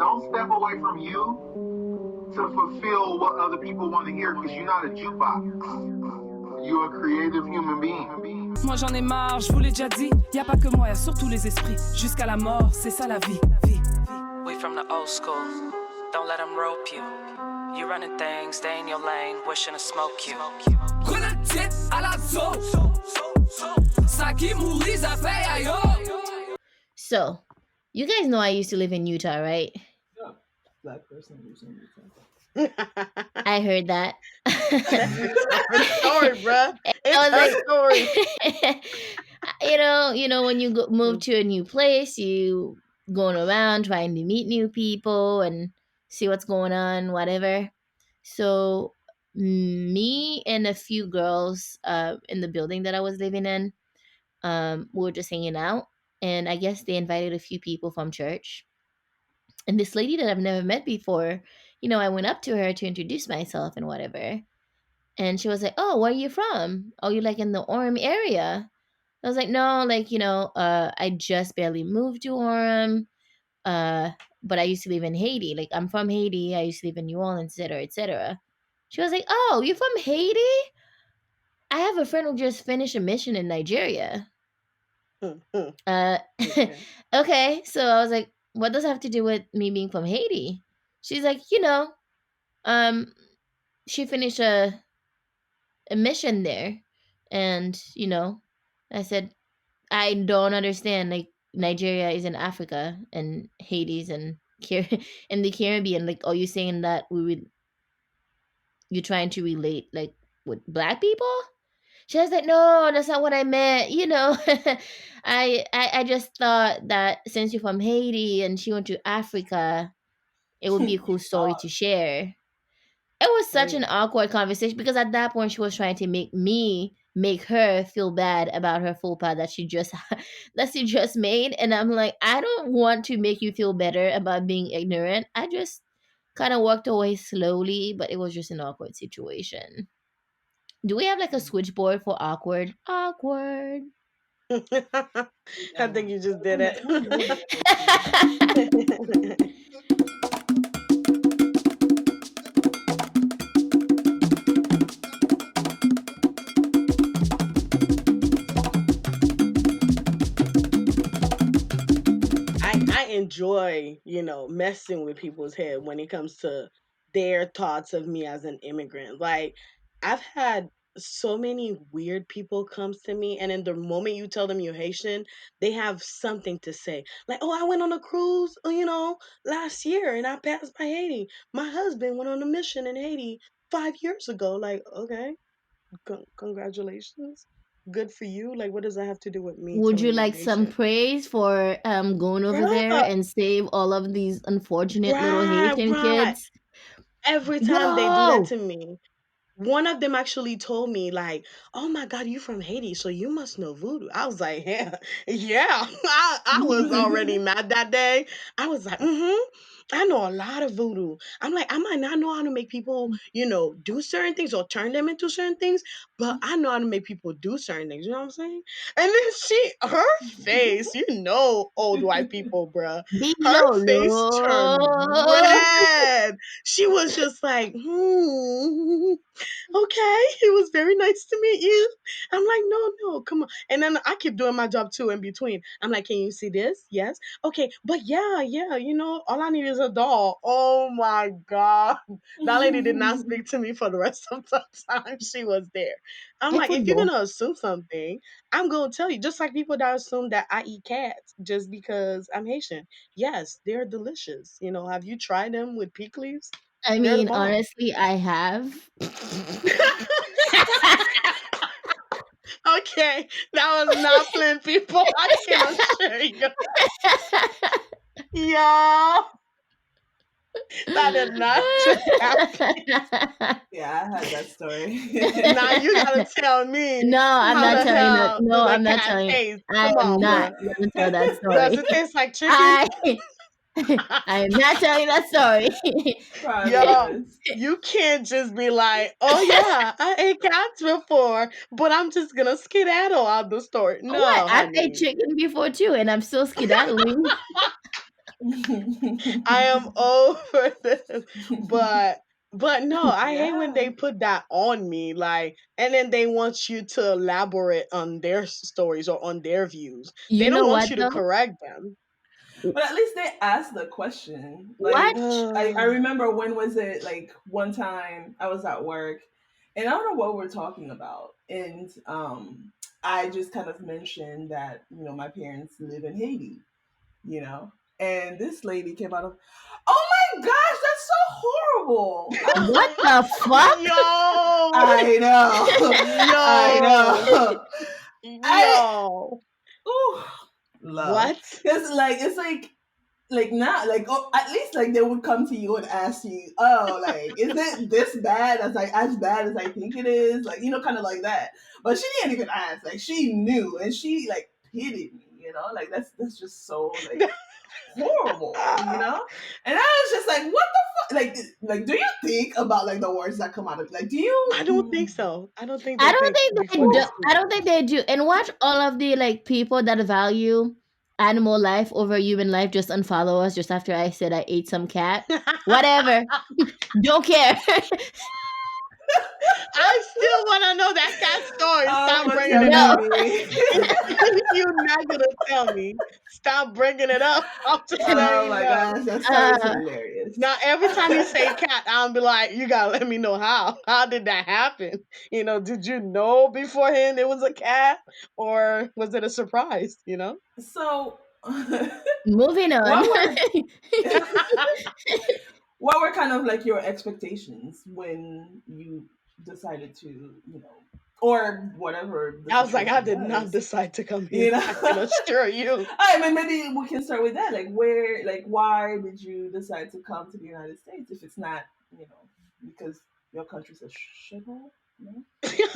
don't step away from you to fulfill what other people want to hear, because you're not a jukebox. You're a creative human being. Moi j'en ai marre, je vous l'ai déjà dit. Y a pas que moi, y a surtout les esprits. Jusqu'à la mort, c'est ça la vie. We from the old school, don't let them rope you. You running things, stay in your lane, wishing to smoke you. Relative à la zone, ça qui mourit, ça fait aïe. So, you guys know I used to live in Utah, right? Yeah, black person lives in Utah. I heard that. Story, bruh. It's a story. you know, when you move to a new place, you going around trying to meet new people and see what's going on, whatever. So me and a few girls in the building that I was living in, we were just hanging out, and I guess they invited a few people from church. And this lady that I've never met before, you know, I went up to her to introduce myself and whatever. And she was like, "Oh, where are you from? Oh, you like in the Orem area?" I was like, "No, like, you know, I just barely moved to Orem. But I used to live in Haiti. Like, I'm from Haiti. I used to live in New Orleans, etc., etc." She was like, "Oh, you're from Haiti? I have a friend who just finished a mission in Nigeria." Okay, so I was like, "What does that have to do with me being from Haiti?" She's like, "You know, she finished a mission there." And, you know, I said, "I don't understand. Like, Nigeria is in Africa and Haiti's in in the Caribbean. Like, are you saying that you're trying to relate like with black people?" She was like, "No, that's not what I meant. You know, I just thought that since you're from Haiti and she went to Africa, it would be a cool story to share." It was such an awkward conversation because at that point she was trying to make her feel bad about her faux pas that she just made, and I'm like, I don't want to make you feel better about being ignorant. I just kind of walked away slowly, but it was just an awkward situation. Do we have like a switchboard for awkward? Awkward. I think you just did it. I enjoy, you know, messing with people's head when it comes to their thoughts of me as an immigrant. Like, I've had so many weird people comes to me, and in the moment you tell them you're Haitian, they have something to say. Like, "Oh, I went on a cruise, you know, last year and I passed by Haiti. My husband went on a mission in Haiti 5 years ago." Like, okay, congratulations. Good for you. Like, what does that have to do with me Would telling you you I'm like some Haitian? praise for going over there Bruh, and save all of these unfortunate little right, Haitian right. kids? Every time they do that Yo, to me, one of them actually told me, like, "Oh my God, you from Haiti, so you must know voodoo." I was like, "Yeah, yeah." I was already mad that day. I was like, I know a lot of voodoo. I'm like, I might not know how to make people, you know, do certain things or turn them into certain things, but I know how to make people do certain things. You know what I'm saying? And then her face, you know, old white people, bruh. Her face turned Bilolo. red. She was just like, "Okay, it was very nice to meet you." I'm like, "No, no, come on." And then I keep doing my job too in between. I'm like, "Can you see this? Yes. Okay, but yeah, yeah, you know, all I need is a doll." Oh my God. That lady did not speak to me for the rest of the time she was there. I'm And like, if you're football. gonna assume something, I'm gonna tell you. Just like people that assume that I eat cats just because I'm Haitian. Yes, they're delicious. You know, have you tried them with peak leaves? I They're the mean, bomb. honestly, I have. Okay, that was not planned, people. I can assure you. Y'all, that did not just happen. Yeah, I had that story. Now you gotta tell me, No, I'm how not the telling that. hell do No, the I'm not cat telling. taste? I Come am on, not bro. going to tell that Does story. it taste like chicken? I I am not telling that story. Probably Yo, does. you can't just be like, "Oh yeah, I ate cats before, but I'm just gonna skedaddle out the story." What? No, I've ate honey. chicken before too, and I'm still skedaddling. I am over this. But no, I hate when Yeah. they put that on me, like, and then they want you to elaborate on their stories or on their views. They You don't know want what you to though? correct them. But at least they asked the question. What? Like, I remember when was it? Like, one time I was at work and I don't know what we're talking about. And I just kind of mentioned that, my parents live in Haiti, you know? And this lady came out of, oh my gosh, that's so horrible. What the fuck? Yo, I know. I yo, know. I, yo. ooh, love. What? Because, like, it's like not like, oh, at least like they would come to you and ask you, oh, like, is it this bad as bad as I think it is, like, kind of like that. But she didn't even ask, like, she knew and she like pitied me, like that's just so like horrible, and I was just like, what the fuck, like do you think about like the words that come out of, like, do I don't you think so. I don't think I they don't think think they before they do. speak. I don't think they do. And watch all of the like people that value animal life over human life just unfollow us just after I said I ate some cat. Whatever. Don't care. I still want to know that cat story. Stop but bringing it telling No. up. me. You're not gonna tell me. Stop bringing it up. I'm just Oh letting you my know. gosh, that story is Uh, hilarious. Now, every time you say cat, I'll be like, you gotta let me know how. How did that happen? Did you know beforehand it was a cat, or was it a surprise? So moving on. what were what were kind of like your expectations when you decided to, or whatever the I was like, I situation did not was, decide to come here. you know? I can assure you. I mean, maybe we can start with that. Like, why did you decide to come to the United States if it's not, because your country's a shithole? No?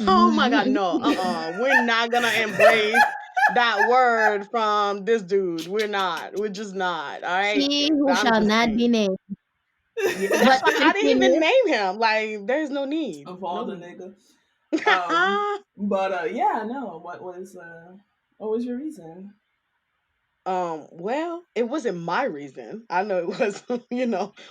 Oh my God, no. We're not gonna embrace that word from this dude. We're not. We're just not. All right. He who I'm shall just not saying. be named. Yeah, that's But why I didn't even continue. name him. Like, there's no need. Of No all the need. nigga. But yeah, no. What was your reason? Well, it wasn't my reason. I know it was,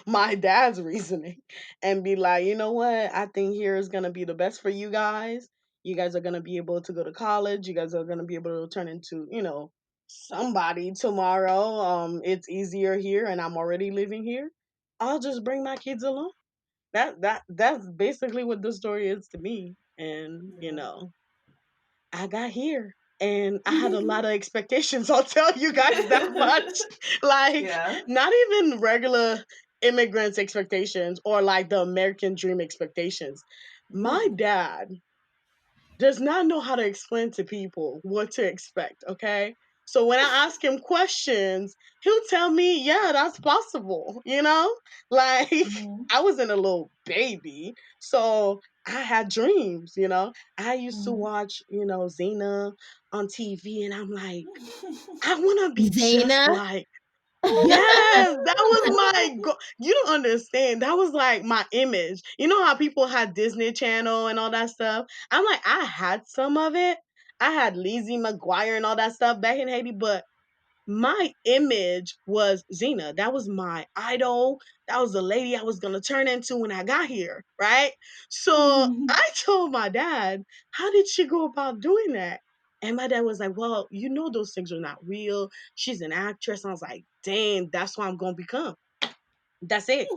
my dad's reasoning. And be like, you know what? I think here is gonna be the best for you guys. You guys are gonna be able to go to college. You guys are gonna be able to turn into, somebody tomorrow. It's easier here and I'm already living here. I'll just bring my kids along. That's basically what the story is to me. And, I got here and I had a lot of expectations. I'll tell you guys that much. Like, Yeah. not even regular immigrants' expectations or like the American dream expectations. My Ooh. dad does not know how to explain to people what to expect, okay? So when I ask him questions, he'll tell me, yeah, that's possible, Like, Mm-hmm. I wasn't a little baby, so I had dreams. I used to Mm-hmm. watch, Xena on TV, and I'm like, I want to be just Zaina. like Yes, that was my You don't understand. That was like my image. You know how people had Disney Channel and all that stuff? I'm like, I had some of it. I had Lizzie McGuire and all that stuff back in Haiti, but my image was Xena. That was my idol. That was the lady I was going to turn into when I got here, right? So I told my dad, how did she go about doing that? And my dad was like, well, those things are not real. She's an actress. I was like, dang, that's what I'm going to become. That's it.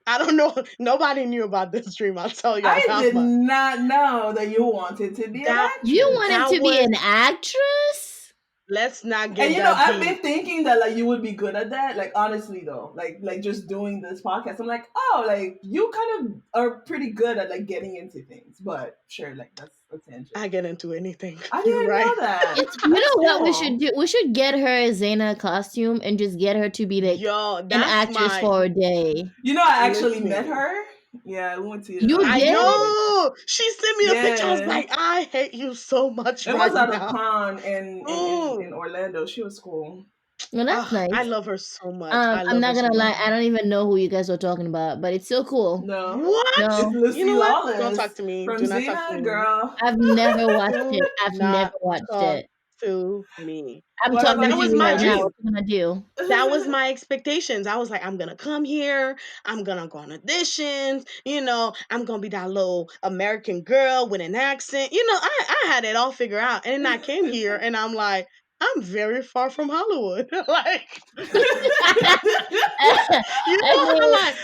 I don't know. Nobody knew about this dream. I'll tell y'all I that did much. not know that you wanted to be an That You actress. wanted that to be was an actress? let's not And get that I've been deep. thinking that like you would be good at that. Like, honestly though, like just doing this podcast, I'm like, oh, like you kind of are pretty good at like getting into things. But sure, like that's a tangent. I get into anything. I You're didn't right. know that. It's you But know what we should still, do? We should get her a Zaina costume and just get her to be like Yo, an that's actress my for a day. I actually met listen. her. Yeah, we went to You I did? like know. She sent me a picture. I was yeah. like, I hate you so much It right was at a now. con in Mm. Orlando. She was cool. Well, that's I nice. love her so much. I I'm love her not so gonna much. lie, I don't even know who you guys were talking about, but it's still cool. No, What? it's No, You Lucy know what? Don't talk Lawless to me. from Do not talk to Xena, me. girl. I've never watched Do it. I've never not watched talk it. to me. I'm What talking about That to was you you, my right now. dream. What Max? you gonna do? That was my expectations. I was like, I'm gonna come here. I'm gonna go on auditions. I'm gonna be that little American girl with an accent. I had it all figured out. And then I came here and I'm like, I'm very far from Hollywood. Like, I mean, like,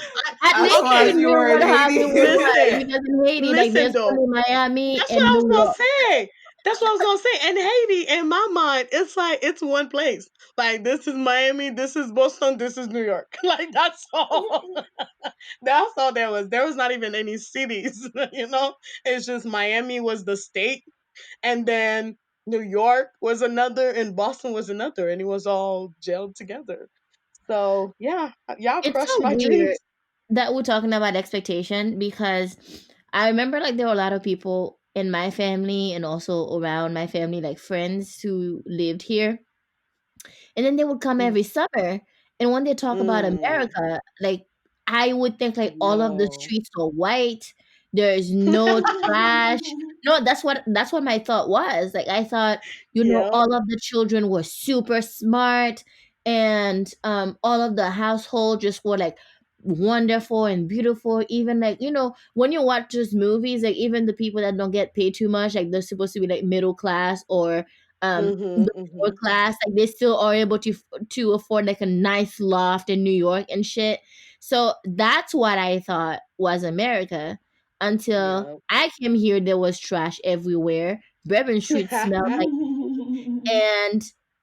at As least far you as okay, you knew were in what Haiti. Hollywood was, listen, because in Haiti, like, listen there's though. only Miami That's what and I New was York. gonna say. That's what I was gonna say. And Haiti, in my mind, it's like it's one place. Like this is Miami, this is Boston, this is New York. Like that's all. That's all there was. There was not even any cities. It's just Miami was the state, and then New York was another, and Boston was another, and it was all gelled together. So yeah, y'all It's crushed so my weird dreams. that we're talking about expectation, because I remember, like, there were a lot of people in my family and also around my family, like friends who lived here, and then they would come Mm, every summer, and when they talk about mm, America, like, I would think like all of the no. streets are white, there's no trash. No, that's what my thought was. Like, I thought, Yep. all of the children were super smart, and all of the household just were like wonderful and beautiful. Even, like, when you watch those movies, like, even the people that don't get paid too much, like, they're supposed to be like middle class or Mhm. lower Mhm. class, like, they still are able to afford like a nice loft in New York and shit. So that's what I thought was America, until Yep. I came here. There was trash everywhere. Bourbon Street smelled like, and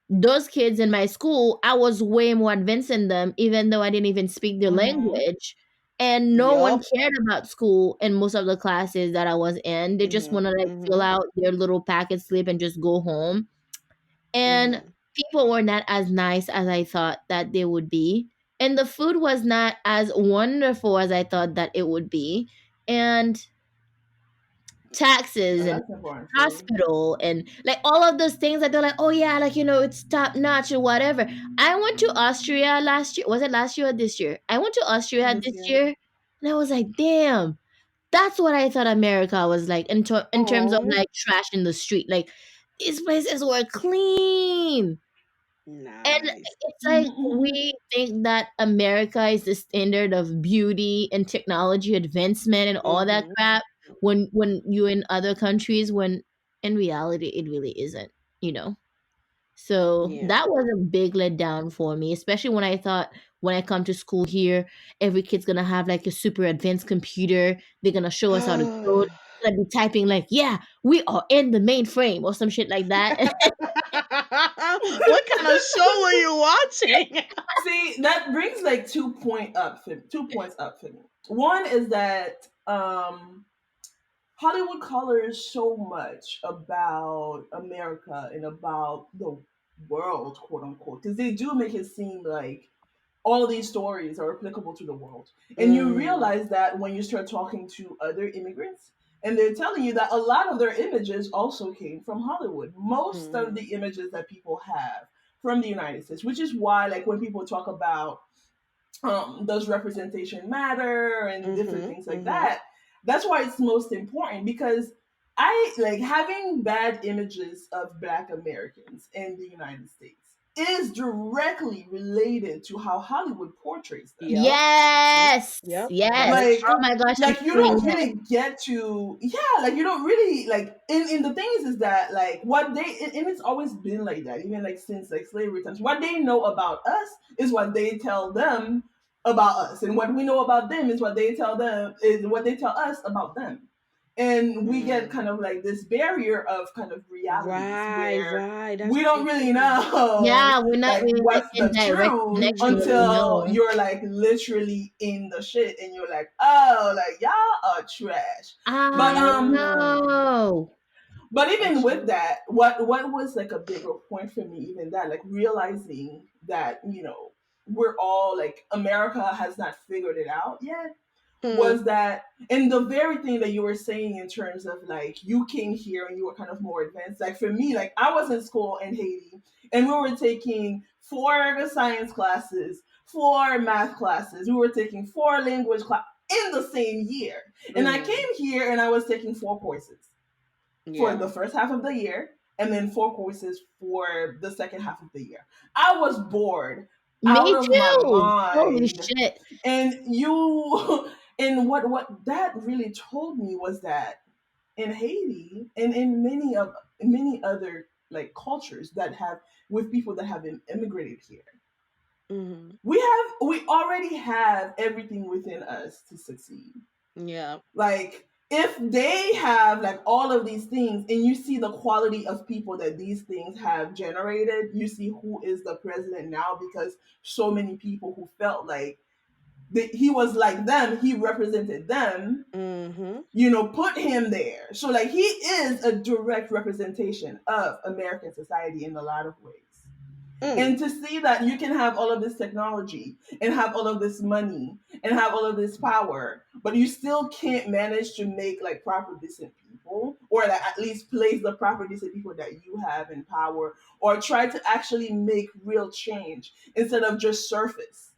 those kids in my school, I was way more advanced than them, even though I didn't even speak their Mhm. language. And no one Yep. cared about school in most of the classes that I was in. They just want Mhm. to like fill Mhm. out their little packet slip and just go home. And Mhm. people were not as nice as I thought that they would be. And the food was not as wonderful as I thought that it would be. And taxes No, and that's important too. hospital and like all of those things that they're like, oh yeah, like, it's top notch or whatever. I went to Austria last year. Was it last year or this year? I went to Austria This this year. year, and I was like, damn, that's what I thought America was like in terms of Oh, like trash in the street. Like, these places were clean. And nice. it's like we think that America is the standard of beauty and technology advancement and all that Mhm. crap, when you're in other countries, when in reality it really isn't, you know. So Yeah. that was a big letdown for me, especially when I thought, when I come to school here, every kid's gonna have like a super advanced computer. They're gonna show us how to code. Gonna be typing like, yeah, we are in the mainframe or some shit like that. What kind of show were you watching? See, that brings like 2 points up for me. One is that Hollywood colors so much about America and about the world, quote unquote, because they do make it seem like all of these stories are applicable to the world. And you Mm. realize that when you start talking to other immigrants, and they're telling you that a lot of their images also came from Hollywood. Most of Mhm. the images that people have from the United States, which is why, like, when people talk about does representation matter and different Mhm. things like Mhm. that, that's why it's most important, because I like having bad images of Black Americans in the United States is directly related to how Hollywood portrays them. Yep. Yep. Yes, Yep. That yes. is Like Oh true. my gosh, I'm like you feeling don't that. really get to, yeah, like you don't really like in the things is that like what they and it's always been like that, even like since like slavery times. What they know about us is what they tell them about us, and what we know about them is what they tell us about them. And we get Mm. kind of like this barrier of kind of realities Right. where Right. That's we so don't really true. know Yeah, we're not like really like what's in the direct truth connection with the until know. you're like literally in the shit and you're like, oh, like y'all are trash. But I Yeah. know. even That's with true. that, what was like a bigger point for me, even that, like realizing that, we're all like America has not figured it out yet, Hmm. was that, and the very thing that you were saying in terms of like you came here and you were kind of more advanced. Like for me, like I was in school in Haiti and we were taking 4 science classes, 4 math classes, we were taking 4 language in the same year. And I Mm. came here and I was taking 4 courses for Yeah. the first half of the year. and then 4 courses for the second half of the year. I was bored out Me of my too. Holy mind. shit. And you and what that really told me was that in Haiti and in many other like cultures that have with people that have immigrated here, Mm-hmm. we already have everything within us to succeed. Yeah. Like if they have like all of these things and you see the quality of people that these things have generated, you see who is the president now because so many people who felt like he was like them, he represented them, Mm-hmm. put him there. So like he is a direct representation of American society in a lot of ways. Mm. And to see that you can have all of this technology and have all of this money and have all of this power, but you still can't manage to make like proper decent people, or like at least place the proper decent people that you have in power, or try to actually make real change instead of just surface.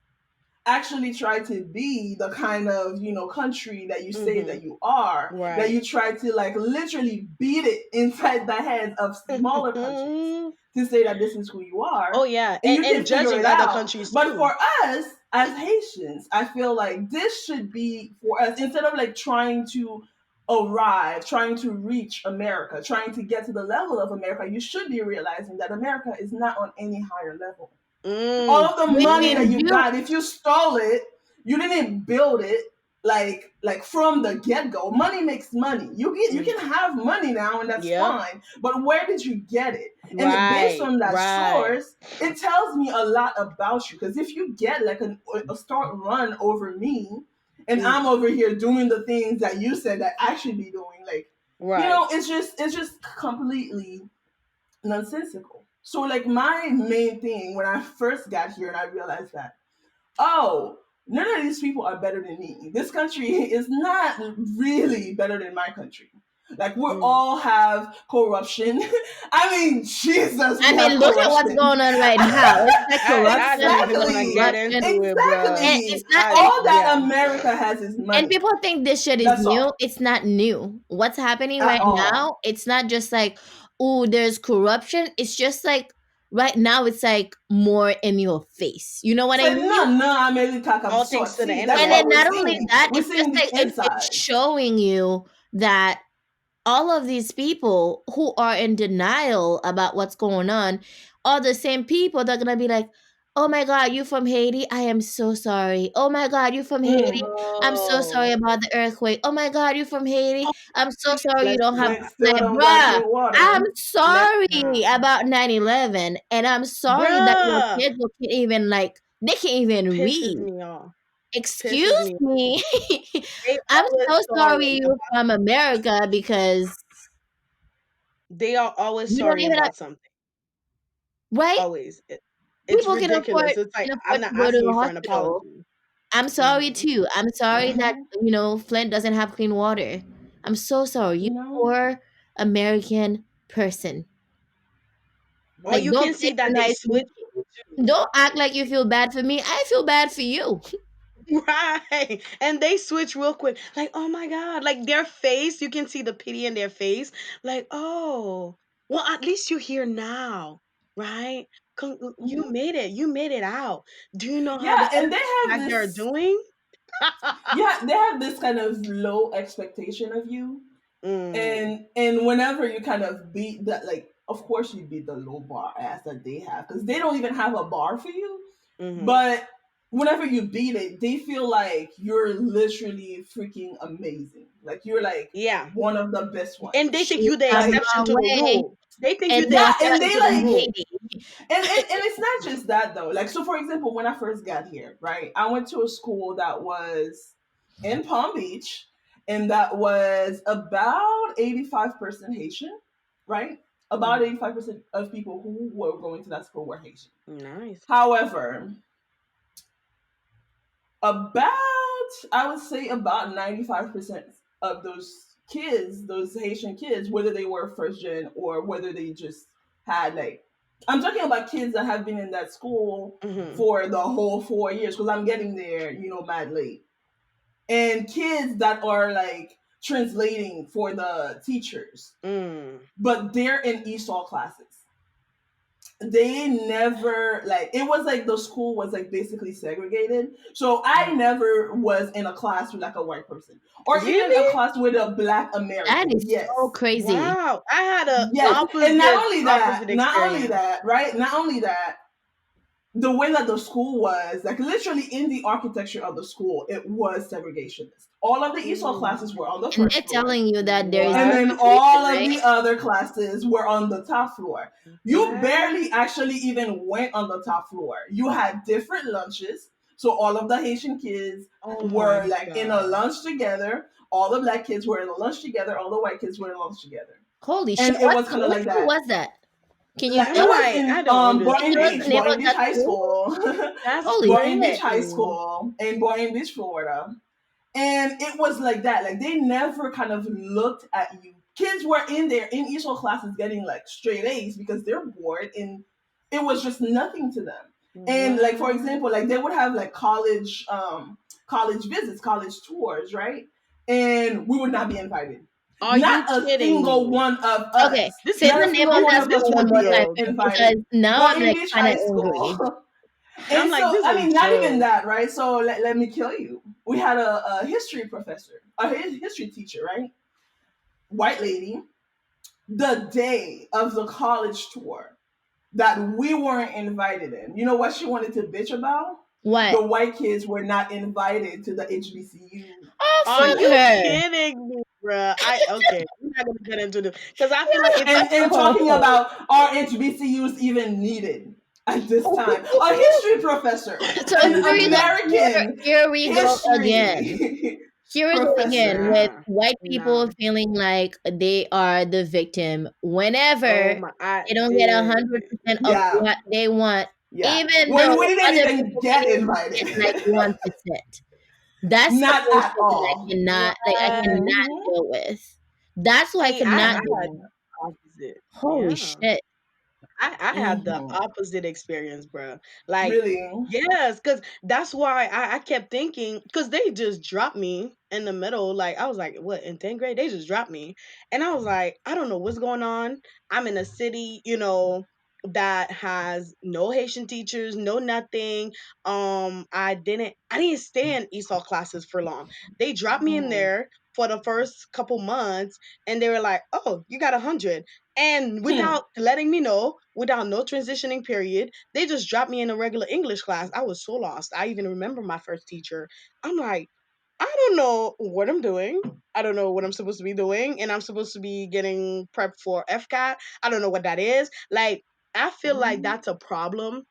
Actually try to be the kind of country that you say Mm-hmm. that you are, that Right. you try to like literally beat it inside the heads of smaller countries to say that this is who you Oh are, yeah, and you can and figure judging it other out. countries But too. for us as Haitians, I feel like this should be for us, instead of like trying to arrive, trying to reach America, trying to get to the level of America, you should be realizing that America is not on any higher level. All Mm. of the money that Women you do. got, if you stole it, you didn't build it like from the get-go. Money makes money. You Mm. can have money now and that's Yep. fine, but where did you get it? And based Right. on that Right. source, it tells me a lot about you, because if you get like a start run over me, and I'm Mm. over here doing the things that you said that I should be doing, like, Right. it's just completely nonsensical. So like my main thing when I first got here and I realized that, oh, none of these people are better than me. This country is not really better than my country. Like we Mm. all have corruption. I mean, Jesus, I we mean, have look at what's corruption. going on right now. It's like I don't corruption even want upon to Exactly. get corruption. into it, bruh. And Exactly. it's not, All that Yeah. America has is and money. people think this shit is That's new. all. It's not new. What's happening At right all. now, it's not just like, oh, there's corruption. It's just like right now, it's like more in your face. You know what So I mean? no, America can All thanks to the sorti. That's And what then internet. we're not only seeing. that, We're it's just seeing like the it's inside. showing you that all of these people who are in denial about what's going on are the same people that are gonna be like, "Oh my God, you from Haiti? I am so sorry. Oh my God, you from Haiti? Mm. I'm so sorry Oh. about the earthquake. Oh my God, you from Haiti? Oh, I'm so sorry you bless don't have you. But still like, don't got bruh. clean I'm water. Bless sorry God. about 9/11, and I'm sorry that your Bruh. kids can't even like they can't even Pisses read. me off. Pisses Excuse me off. me. They I'm always so sorry sorry you're about from America because they are always you don't sorry even about something. right? Always. It's People ridiculous. It's like can I'm afford not to go to asking the you for an hospital. apology. I'm sorry Hmm. too. I'm sorry that, Mhm. Flint doesn't have clean water. I'm so sorry. You You know, poor American person. Or Like, right? you don't can see that they patronize me. switch Don't act like you feel bad for me. I feel bad for you. right. And they switch real quick. Like, oh my God. Like their face, you can see the pity in their face. Like, oh, well, at least you're here now. Right? You Hmm. made it. You made it out. Do you know how Yeah, the and they have back they're this. doing? Yeah, they have this kind of low expectation of you, Mm, and whenever you kind of beat that, like, of course you beat the low bar ass that they have, because they don't even have a bar for you. mm-hmm. But whenever you beat it, they feel like you're literally freaking amazing. Like you're like Yeah. one of the best And they ones. think She's you the come a Like exception long to the way, rule. They think and you the yeah, that's and not exception they to the even like rule. Haiti. and it's not just that though. Like so for example, when I first got here, right? I went to a school that was in Palm Beach and that was about 85% Haitian, right? About Mhm. 85% of people who were going to that school were Haitian. Nice. However, about I would say about 95% of those kids, those Haitian kids, whether they were first gen or whether they just had like, I'm talking about kids that have been in that school Hmm. for the whole 4 years, because I'm getting there, mad late. And kids that are like translating for the teachers, but they're in ESOL classes. They never, like, it was like the school was like basically segregated. So I never was in a class with like a white person or even a Really? class with a Black That American. is Yes. so crazy. Wow. I had a Yes. And not only that, experience. right? Not only that, the way that the school was, like literally in the architecture of the school, it was segregationist. All of the ESOL classes were on the And first they're floor. telling you that there is And no then segregation, all of right? the other classes were on the top floor. You What? barely actually even went on the top floor. You had different lunches. So all of the Haitian kids Oh were my like in a God. lunch together. All the Black kids were in a lunch together. All the white kids were in lunch together. Holy And shit! it was kind of What like school that. was that? Can you Like, it say? I'm was like, I in don't Can you Boynton tell us Beach, the name understand. of Boynton Beach that High school? School, That's Holy Boynton shit! Beach High crazy. School in Boynton Beach, Florida. And it was like that. Like they never kind of looked at you. Kids were in there in ESOL classes getting like straight A's because they're bored and it was just nothing to them. And like for Wow. example, like they would have like college visits, college tours, right? And we would not be invited. Are you Not a kidding single me? one of Okay, us. This say is the Not a name single of one that of us school this is one would more be time joke. because invited. now I'm Boynton like Beach kind High of angry. School. I'm And like, so, this I is mean, not even joke. that, right? So let me kill you. We had a history professor, history teacher, right? White lady. The day of the college tour that we weren't invited in, you know what she wanted to bitch about? What? The white kids were not invited to the HBCU. Oh, Are fuck you her. kidding me, bruh? Okay, we're not gonna get into this because I feel like if I And talking about are HBCUs even needed at this time? A history professor, So an here we go. American Here we go again. history Here we go again professor. with nah, white people nah. feeling like they are the victim whenever Oh my, they don't get 100% of Yeah, what they want, yeah. even When we though didn't other even people get can even invited. get like 1%. That's the Not at bullshit that all. I cannot Hmm. deal with. That's why I See, I cannot deal had with. the opposite. Holy Yeah. shit. I had the Hmm. opposite experience, bro. Like, Really? yes, because that's why I kept thinking, because they just dropped me in the middle. Like, I was like, what, in 10th grade? They just dropped me. And I was like, I don't know what's going on. I'm in a city, that has no Haitian teachers, no nothing. I didn't stay in ESOL classes for long. They dropped me in Hmm. there for the first couple months and they were like, oh, you got 100. And Hmm. without letting me know, without no transitioning period, they just dropped me in a regular English class. I was so lost. I even remember my first teacher. I'm like, I don't know what I'm doing. I don't know what I'm supposed to be doing. And I'm supposed to be getting prepped for FCAT. I don't know what that is. Like, I feel like Hmm. that's a problem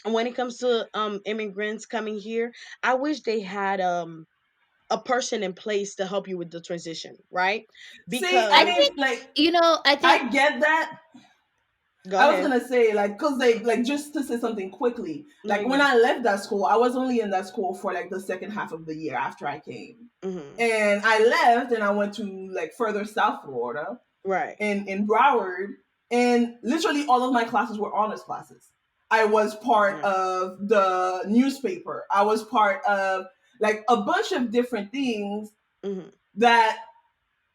when it comes to immigrants coming here. I wish they had a person in place to help you with the transition, right? See, I I Because think, mean, like, I think, I get that. go I was ahead. gonna say, like, cause like just to say something quickly, No, like you're when good. I left that school, I was only in that school for like the second half of the year after I came, Hmm. and I left and I went to like further South Florida Right. in Broward, and literally all of my classes were honors classes. I was part Yeah. of the newspaper. I was part of like a bunch of different things Hmm. that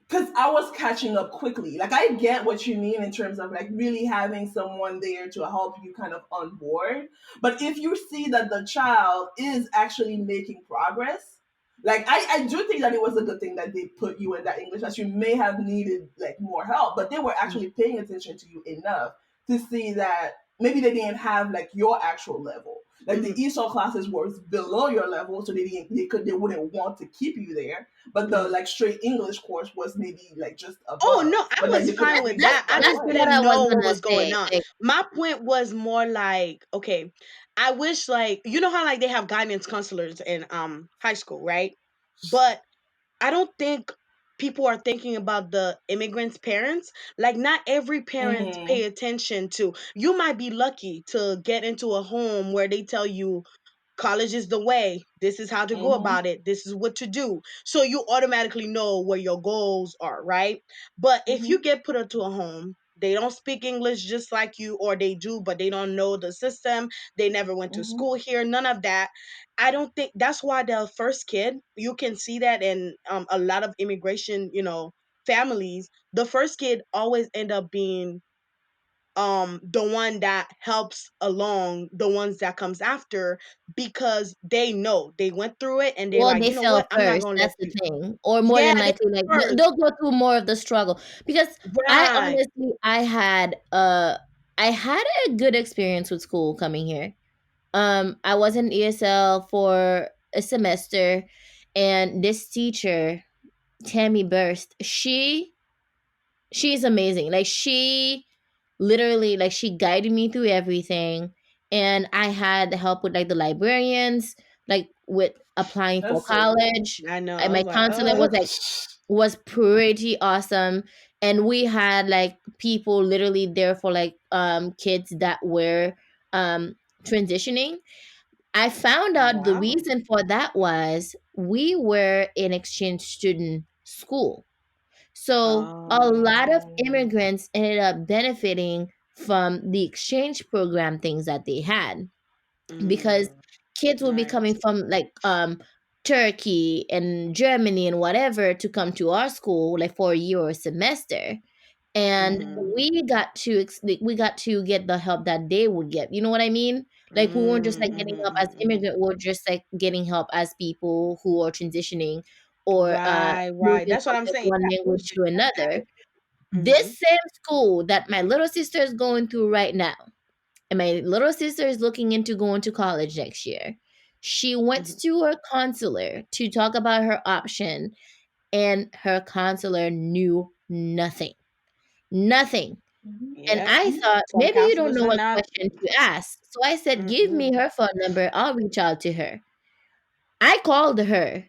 because I was catching up quickly. Like I get what you mean in terms of like really having someone there to help you kind of on board. But if you see that the child is actually making progress, like I do think that it was a good thing that they put you in that English class. You may have needed like more help, but they were actually paying attention to you enough to see that maybe they didn't have like your actual level. Like the Hmm. ESOL classes was below your level, so they wouldn't want to keep you there, but the Hmm. like straight English course was maybe like just Oh no, above, I but like was they could fine at with least that. take I that that's just what away. I didn't was know what gonna was going say. on. Like, My point was more like, okay, I wish like you know how like they have guidance counselors in high school, right? But I don't think people are thinking about the immigrants' parents. Like not every parent Mm-hmm. pay attention to. You might be lucky to get into a home where they tell you college is the way. This is how to go Mm-hmm. about it. This is what to do. So you automatically know where your goals are, right? But if Mm-hmm. you get put into a home, they don't speak English just like you, or they do, but they don't know the system. They never went to Mhm. school here, none of that. I don't think that's why the first kid, you can see that in a lot of immigration, families, the first kid always end up being the one that helps along the ones that comes after, because they know they went through it and they're Well, like, they you know fell what, I'm not first, gonna let that's the you. thing, or more Yeah, than they likely, like, first. they'll go through more of the struggle, because I Right. honestly I had a good experience with school coming here. I was in ESL for a semester, and this teacher, Tammy Burst, she's amazing. Like, she literally, like, she guided me through everything, and I had help with, like, the librarians, like, with applying for That's so cool. college. I know. And I my was like, counselor was pretty awesome, and we had, like, people literally there for, like, kids that were um transitioning. I found out the wow. reason for that was we were an exchange student school. So a lot of Oh. immigrants ended up benefiting from the exchange program things that they had, because Mm, kids would be coming nice. from, like, Turkey and Germany and whatever to come to our school, like, for a year or a semester. And Mm-hmm. we got to get the help that they would get. You know what I mean? Like, we weren't just, like, getting help as Mm-hmm. immigrant, we are just, like, getting help as people who are transitioning, or Right, right. moving That's what from, I'm like, saying. one That language bridging, to that's another. nice. Mm-hmm. This same school that my little sister is going through right now, and my little sister is looking into going to college next year. She went Mm-hmm. to her counselor to talk about her option, and her counselor knew nothing. Nothing. Mhm. And Yep. I thought, Some maybe you don't counselors know are what not. question to ask. So I said, give Mm-mm. me her phone number. I'll reach out to her. I called her.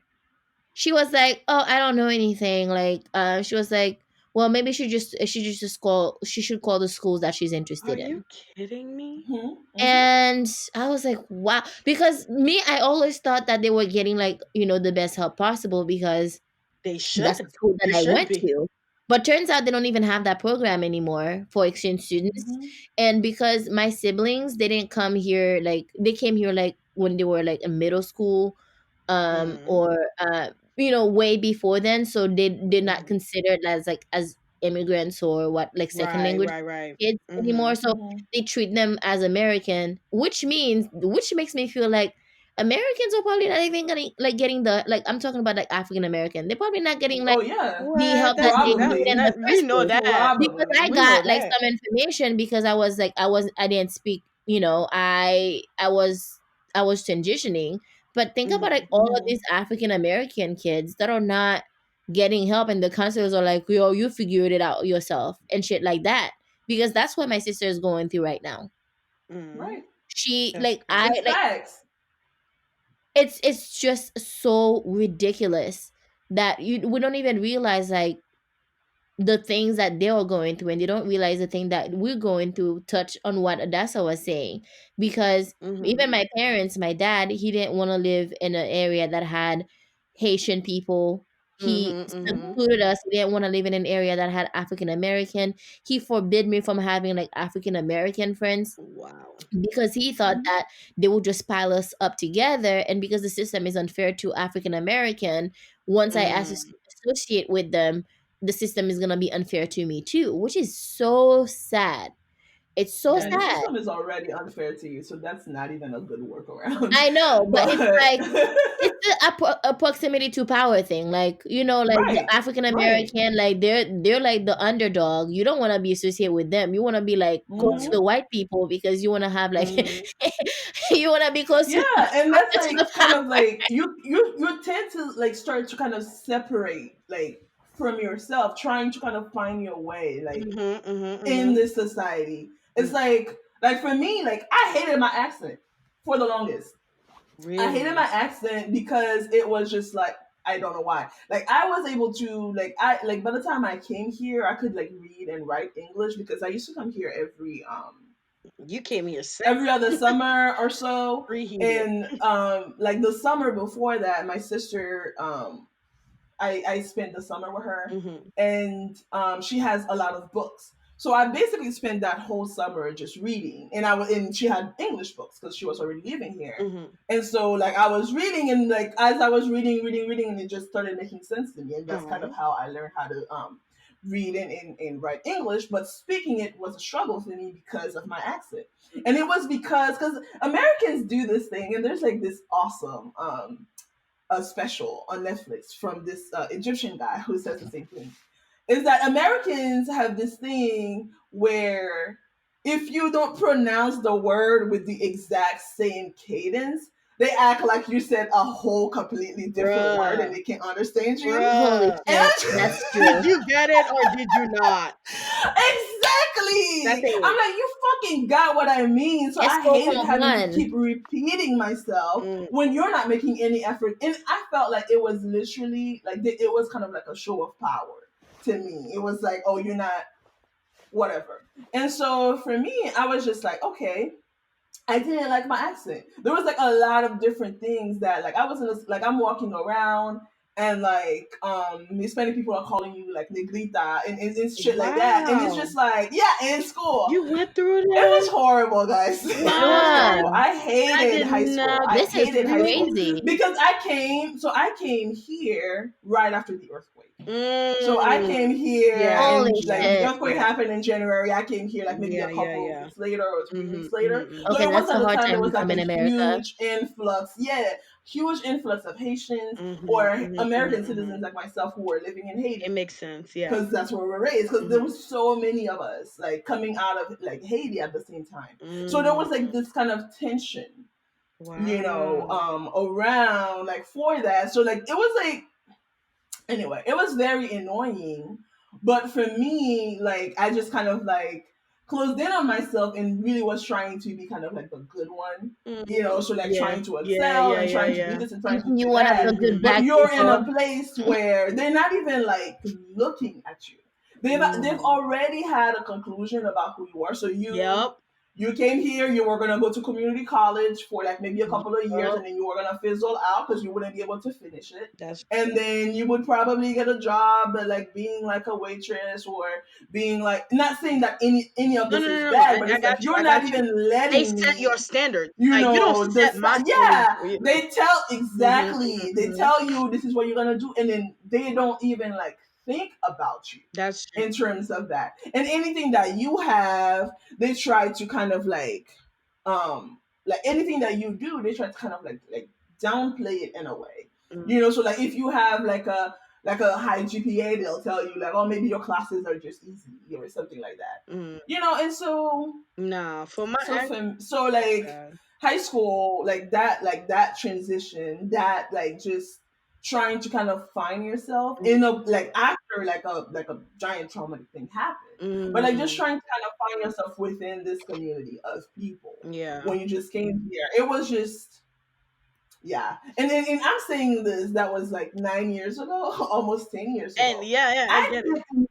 She was like, "Oh, I don't know anything." Like, she was like, "Well, maybe she should call the schools that she's Are interested you in." kidding me? Mhm. Mhm. And I was like, "Wow," because me, I always thought that they were getting, like, the best help possible, because They that's the should. school that They I should went be. to. But turns out they don't even have that program anymore for exchange students. Mhm. And because my siblings, they didn't come here, like, they came here, like, when they were, like, in middle school, Mm-hmm. or way before then. So they did not Mm-hmm. considered as, like, as immigrants, or what, like, second Right, language right, right. kids Mm-hmm. anymore. So Mhm. they treat them as American, which makes me feel like Americans are probably not even getting the, like, I'm talking about, like, African American. They're probably not getting, like, Oh yeah, the What? help that That's they that, need probably. in the that we first know place. that. Because I We know got, like, that. some information, because I didn't speak, I was transitioning. But think about, Mm-hmm. like, all of Mhm. these African American kids that are not getting help, and the counselors are like, "Yo, you figured it out yourself," and shit like that. Because that's what my sister is going through right now. Mm-hmm. Right. She That's like I It's like facts. it's just so ridiculous that we don't even realize, like, the things that they are going through, and they don't realize the thing that we're going through touch on what Adassa was saying. Because mm-hmm. even my parents, my dad, he didn't want to live in an area that had Haitian people. He Mm-hmm. Mm-hmm. secluded us. He didn't want to live in an area that had African American. He forbid me from having, like, African American friends, Wow. because he thought Mhm. that they would just pile us up together, and because the system is unfair to African American, once I Mm. associate with them, the system is going to be unfair to me too, which is so sad. It's so And the Right. sad. system is already unfair to you, so that's not even a good workaround. I know, but it's But like, it's the a proximity to power thing. Like, like, the right, African right. American, like, they're like the underdog. You don't want to be associated with them. You want to be, like, close to Mhm. the white people, because you want to have, like, Mm-hmm. you want to be close to Yeah, and that's closer to the like kind of power. like you tend to like start to kind of separate like from yourself, trying to kind of find your way like Mm-hmm. in Mm-hmm. this society. It's like for me, like I hated my accent for the longest. I hated my Really? accent because it was just like I don't know why. Like I was able to like by the time I came here, I could like read and write English because I used to come here You came here sick, every other summer or so. preheated. And like the summer before that, my sister I spent the summer with her, Mm-hmm. and she has a lot of books. So I basically spent that whole summer just reading, and and she had English books because she was already living here. Mm-hmm. And so like I was reading, and like as I was reading, and it just started making sense to me, and that's kind of how I learned how to read and write English. But speaking it was a struggle for me because of my accent, and it was because Americans do this thing, and there's like this awesome a special on Netflix from this Egyptian guy who says the same thing. Is that Americans have this thing where if you don't pronounce the word with the exact same cadence, they act like you said a whole completely different word and Bruh. they can't understand you. Holy Bruh. shit, that's Did true. you get it or did you not? That's Exactly. I'm it. like, you fucking got what I mean. So It's I hated having to 4.1. keep repeating myself Mm. when you're not making any effort. And I felt like it was literally like it was kind of like a show of power to me. It was like, oh, you're not whatever. And so for me, I was just like, okay, I didn't like my accent. There was like a lot of different things that like I wasn't like I'm walking around and like Hispanic people are calling you like negrita and shit like that. And it's Wow. just like, yeah, in school. You went through It was that? horrible, guys. It was horrible. Wow. Bruh, I I hated did high school. not I this is hated high school crazy. because I came here right after the earthquake. So I Mm. came here Yeah. Holy and like the shit. earthquake Yeah. happened in January. I came here like maybe a couple Yeah. weeks later or 3 weeks later. Mm-hmm. So Okay, it was that's at a the hard time there time was like a becoming America. huge influx. Yeah, huge influx of Haitians Mm-hmm. or Mm-hmm. American citizens like myself who were living in Haiti It makes sense. Yeah. because that's where we were raised. Because there was so many of us like coming out of like Haiti at the same time. So there was like Mm. this kind of tension, Wow. around like for that. So like it was like anyway, it was very annoying. But for me, like I just kind of like closed in on myself and really was trying to be kind of like the good one. So like Yeah. trying to Yeah. excel Yeah. and Yeah. trying to do Yeah. this and trying to You do one of the that. good Mm-hmm. But black you're in people. a place where they're not even like looking at you. They've already had a conclusion about who you are. So Yep. you came here, you were gonna go to community college for like maybe a couple of years, Yep. and then you were gonna fizzle out because you wouldn't be able to finish it. That's true. And then you would probably get a job, but like being like a waitress or being like not saying that any of No, this no, is no, no. bad, but I it's like got you. you're I not got you. even They letting set your me, standards. Like you don't set my standards yeah, for you. they tell Mm-hmm, exactly, they mm-hmm. tell you this is what you're gonna do, and then they don't even like think about you That's true. in terms of that. And anything that you have, they try to kind of like anything that you do, they try to kind of like downplay it in a way. Mm. So like if you have like a high GPA, they'll tell you like, oh, maybe your classes are just easy or something like that. Mm. And so Nah, for my so ex, so like God. high school, like that transition, that like just trying to kind of find yourself in a like after like a giant traumatic thing happened, but like just Mm. trying to kind of find yourself within this community of people Yeah. when you just came here. It was just yeah. And I'm saying this, that was like 9 years ago, almost 10 years And ago. yeah, I I get it. can't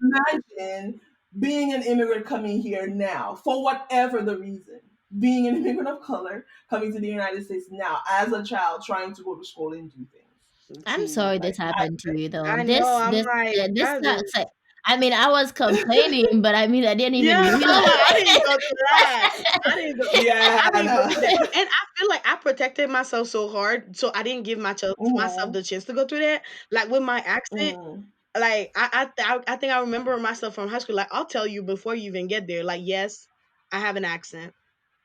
imagine being an immigrant coming here now, for whatever the reason. Being an immigrant of color coming to the United States now as a child, trying to go to school and do things. I'm See, sorry this Like happened to you though. I know. I'm like, This that is. sucks. I mean, I was complaining, but I mean, I didn't even Yeah, I'm realize. like, I didn't go through that. I didn't go. yeah, I I didn't go know. through that. And I feel like I protected myself so hard, so I didn't give myself Mhm. the chance to go through that. Like with my accent, Mhm. like I think I remember myself from high school. Like I'll tell you before you even get there. Like yes, I have an accent.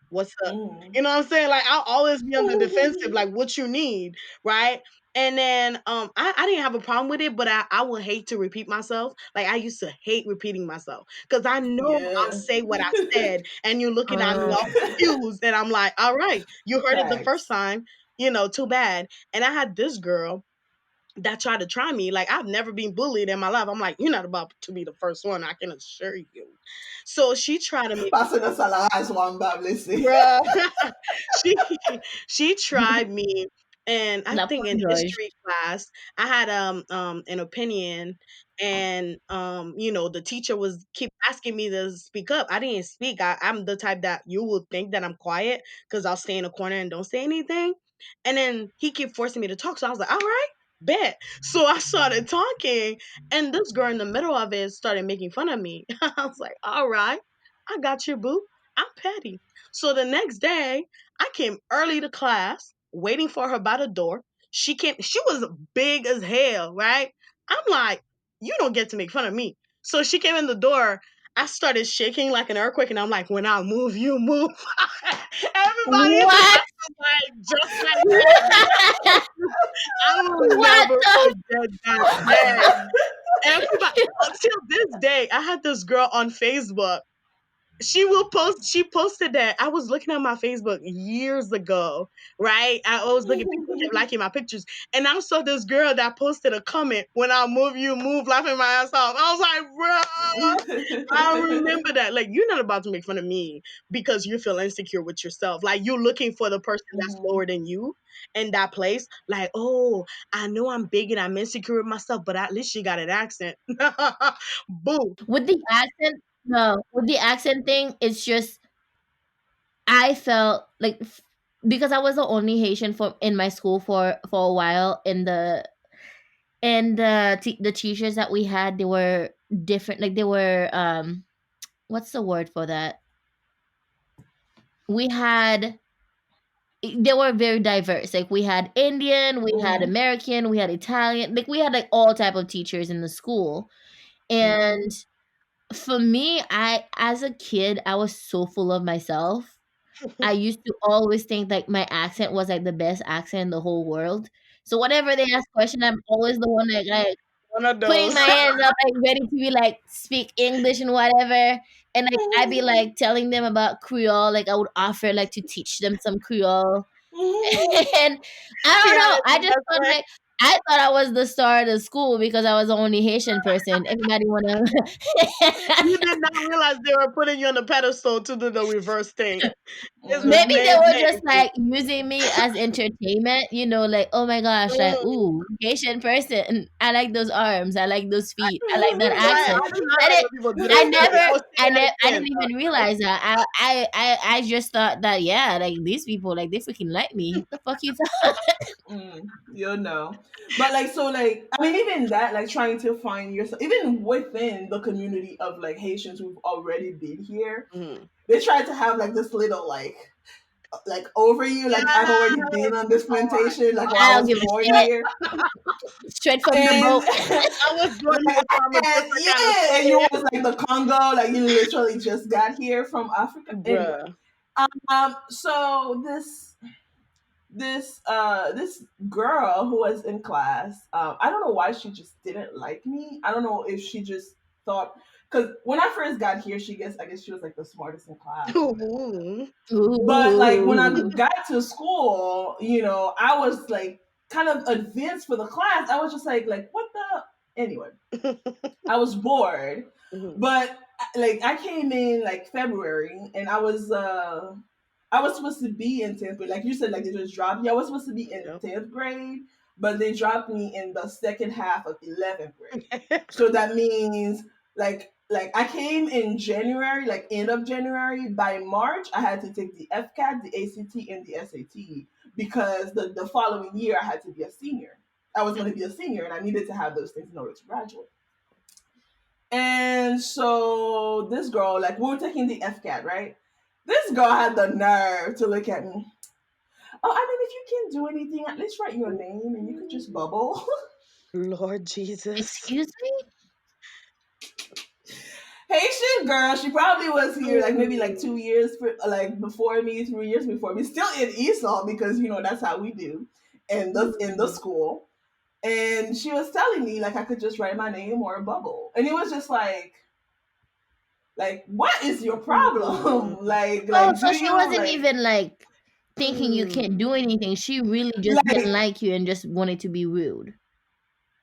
What's up? Mhm. You know what I'm saying? Like I'll always be on the defensive, like what you need, right? And then I didn't have a problem with it, but I would hate to repeat myself. Like I used to hate repeating myself. Cause I know I'll Yeah. say what I said and you're looking at me all confused. And I'm like, all right, you heard it the first Facts. time, too bad. And I had this girl that tried to try me. Like I've never been bullied in my life. I'm like, you're not about to be the first one, I can assure you. So she tried to make Passing us a la one Bible, see. bruh. she she tried me, and I Not think in George. history class I had an opinion, and the teacher was keep asking me to speak up. I didn't speak. I'm the type that you will think that I'm quiet because I'll stay in a corner and don't say anything. And then he kept forcing me to talk. So I was like, all right. Bet. So I started talking, and this girl in the middle of it started making fun of me. I was like, all right, I got you, boo. I'm petty. So the next day, I came early to class, waiting for her by the door. She was big as hell, right? I'm like, you don't get to make fun of me. So she came in the door. I started shaking like an earthquake, and I'm like, when I move, you move. Everybody in the What? class was like, just like that. I will What never the? forget that day. Everybody, until this day, I had this girl on Facebook. She posted that. I was looking at my Facebook years ago, right? I always look at people kept liking my pictures. And I saw this girl that posted a comment, when I move, you move, laughing my ass off. I was like, bro, I remember that. Like, you're not about to make fun of me because you feel insecure with yourself. Like, you're looking for the person that's lower than you in that place. Like, oh, I know I'm big and I'm insecure with myself, but at least she got an accent. Boo. With the accent, no. With the accent thing, it's just I felt like because I was the only Haitian for in my school for a while. The teachers that we had, they were different. Like they were what's the word for that? We had they were very diverse. Like we had Indian, we had American, we had Italian. Like we had like all type of teachers in the school. And for me, I as a kid, I was so full of myself. I used to always think like my accent was like the best accent in the whole world. So whatever they ask question, I'm always the one that like One of putting those. my hands up, like ready to be like speak English and whatever. And like I'd be like telling them about Creole. Like I would offer like to teach them some Creole. And I She don't had know. it I the just best thought way. like I thought I was the star of the school because I was the only Haitian person. Everybody wanna You did not realize they were putting you on the pedestal to do the reverse thing. This was maybe they May's were just name. like using me as entertainment, like, oh my gosh, like, Mm. ooh, Haitian person. I like those arms, I like those feet, I like that Right. accent. I did not I like didn't when people do that to me. Oh, say that I again. didn't even realize that. I just thought that yeah, like these people, like they freaking like me. The fuck you You know, but like so like I mean even that like trying to find yourself even within the community of like Haitians who've already been here, Mhm. they try to have like this little like over you like I've Yes. already been on this Oh my plantation like while I I don't was give a born shit. here Straight from the and boat. I was born here, so I'm a and different kind of yeah and you story. was like the Congo like you literally just got here from Africa anyway. Bruh. So this girl who was in class, I don't know why she just didn't like me. I don't know if she just thought because when I first got here, I guess she was like the smartest in class or whatever. Ooh. But like when I Ooh. got to school, I was like kind of advanced for the class. I was just like what the anyway. I was bored, Mhm. but like I came in like February, and I was supposed to be in 10th grade. Like you said, like they just dropped you. I was supposed to be in Yep. 10th grade, but they dropped me in the second half of 11th grade. So that means like I came in January, like end of January. By March, I had to take the FCAT, the ACT, and the SAT because the following year I had to be a senior. I was going to be a senior, and I needed to have those things in order to graduate. And so this girl, like we were taking the FCAT, right? This girl had the nerve to look at me. Oh, I mean, if you can't do anything, at least write your name and you could just bubble. Lord Jesus. Excuse me? Haitian girl, she probably was here like maybe like Mm. 2 years like before me, 3 years before me, still in Esau because that's how we do in the Mm. school. And she was telling me like I could just write my name or a bubble, and it was just like what is your Mm. problem? like Oh, like do so she you wasn't like even like thinking you can't Mm. do anything. She really just didn't like like you and just wanted to be rude.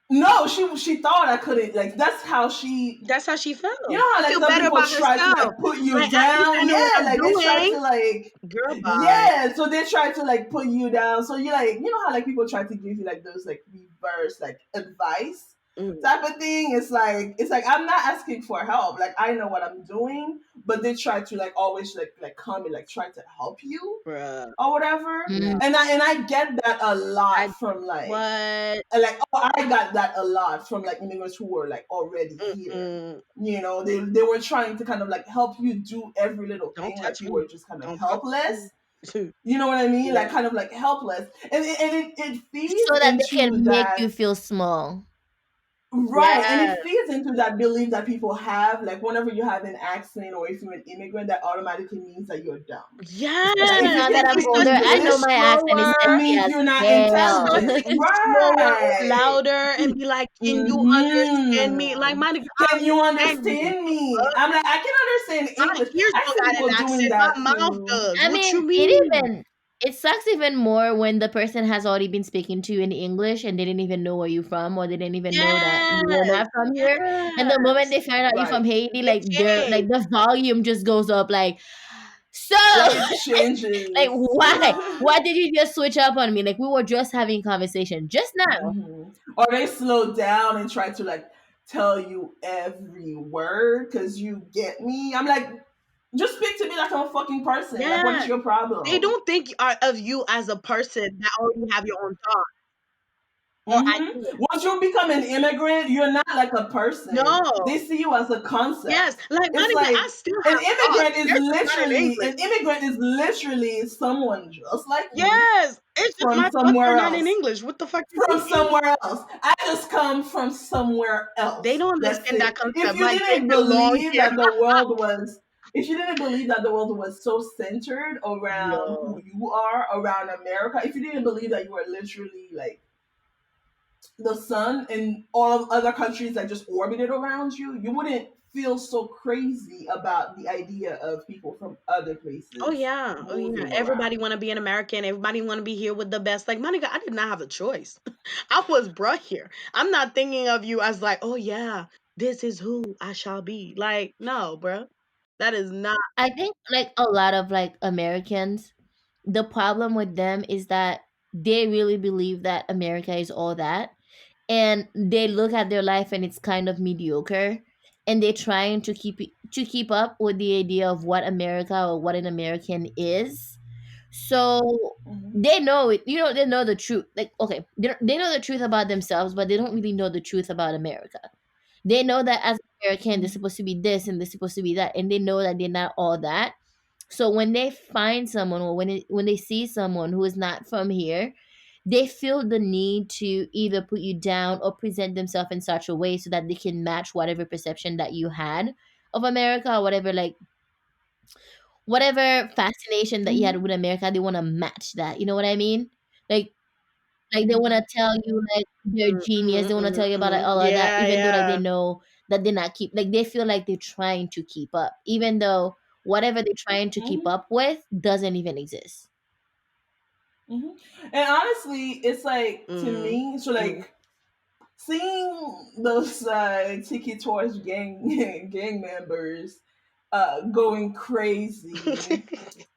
no, she thought I couldn't. Like that's how she. That's how she You felt. know how like Feel some better people about try to herself. like put you Like, at least I down. know what Yeah, I'm like they try doing. to like Girl, bye. yeah. So they try to like put you down. So you like how like people try to give you like those like reverse like advice Mm. type of thing. It's like I'm not asking for help. Like I know what I'm doing, but they try to like always like come and like try to help you Bruh. or whatever. Mm. And I get that a lot I from like what? I got that a lot from like immigrants who were like already here. Mm-mm. You know, they were trying to kind of like help you do every little Don't thing. Like touch you me. were just kind of Don't fuck helpless. with me. You know what I mean? Yeah. Like kind of like helpless, and it feeds So that they into can make that. you feel small. Right, and Yes. it feeds into that belief that people have, like whenever you have an accent or if you're an immigrant, that automatically means that you're dumb. Especially Like if Yes. now you that can I'm speak older, I know English, my accent is that Slower. sexy means as you're not hell. Start intelligent. speaking slower or Right. louder and be like, can you understand me? Like, Hmm. my nigga, Can you I'm angry. understand me? I'm like, I can understand My English. ears I don't see got an people doing accent. that My mouth too. does. I What you mean, mean? it sucks even more when the person has already been speaking to you in English and they didn't even know where you're from, or they didn't even know that you were Yes. not from here. And the moment Yes. they find out you're from Right. Haiti, It like changed. the volume just goes up like, so Like it like changes. why did you just switch up on me? Like we were just having conversation just now. Mhm. Or they slow down and try to like tell you every word because you get me. I'm like, just speak to me like I'm a fucking person. Like, what is Yes. your They problem? don't think of you as a person that already have your own thought or Hmm. idea. Once you become an immigrant, you're not like a person. No. They see you as a Yes. concept. Like, my It's nigga, I like still have thoughts. They're just not in English. an immigrant is literally someone just like you Yes. It's just from my thoughts are somewhere not in else. English. What the fuck you From mean? somewhere else. I just come from somewhere They else. don't That's understand that it. If concept. you My didn't nigga, long believe hair. that the world was if you didn't believe that the world was so centered around who Yo. you are, around America, if you didn't believe that you were literally like the sun and all of other countries that just orbited around you, you wouldn't feel so crazy about the idea of people from other Oh places yeah. Oh yeah. moving Everybody around. want to be an American. Everybody want to be here with the best. Like, my nigga, I did not have a choice. I was brought here. I'm not thinking of you as like, oh yeah, this is who I shall be. Like, no, bruh. That is not. I think like a lot of like Americans, the problem with them is that they really believe that America is all that, and they look at their life and it's kind of mediocre, and they're trying to keep up with the idea of what America or what an American is. So Hmm. they know it, they know the truth. Like, okay, they know the truth about themselves, but they don't really know the truth about America. They know that as American, they're supposed to be this and they're supposed to be that, and they know that they're not all that. So when they find someone, or when they see someone who is not from here, they feel the need to either put you down or present themselves in such a way so that they can match whatever perception that you had of America, or whatever fascination that you had Hmm. with America. They want to match that. You know what I mean? Like like they want to tell you like they're Mm, genius. mm, They want to mm, tell you about like, mm. all of that, Yeah, even though like they yeah. know that they're not like they feel like they're trying to keep up, even though whatever they're trying to keep Hmm. up with doesn't even exist. Hmm. And honestly, it's like to Mm, me, so mm. like seeing those Tiki Torch gang gang members going crazy,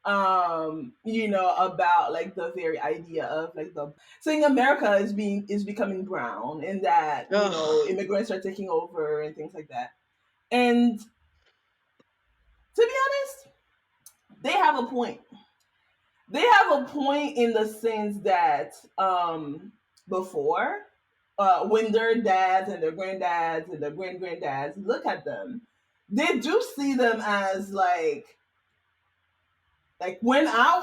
about like the very idea of like the saying America is becoming brown, and that Ugh. immigrants are taking over and things like that. And to be honest, they have a point. They have a point in the sense that before, when their dads and their granddads and their granddads look at them, they do see them as like when I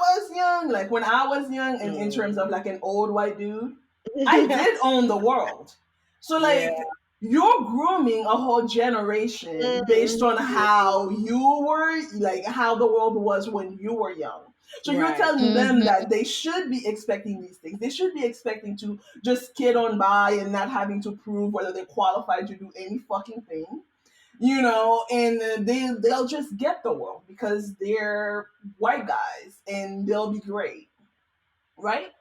was young, and in terms of Mm. like an old white dude, I did own the world. So Yeah. like you're grooming a whole generation based on Mhm. how you were, like how the world was when you were young. So you're Right. telling them Hmm. that they should be expecting these things. They should be expecting to just kid on by and not having to prove whether they're qualified to do any fucking thing, and they'll just get the world because they're white guys and they'll be great, right?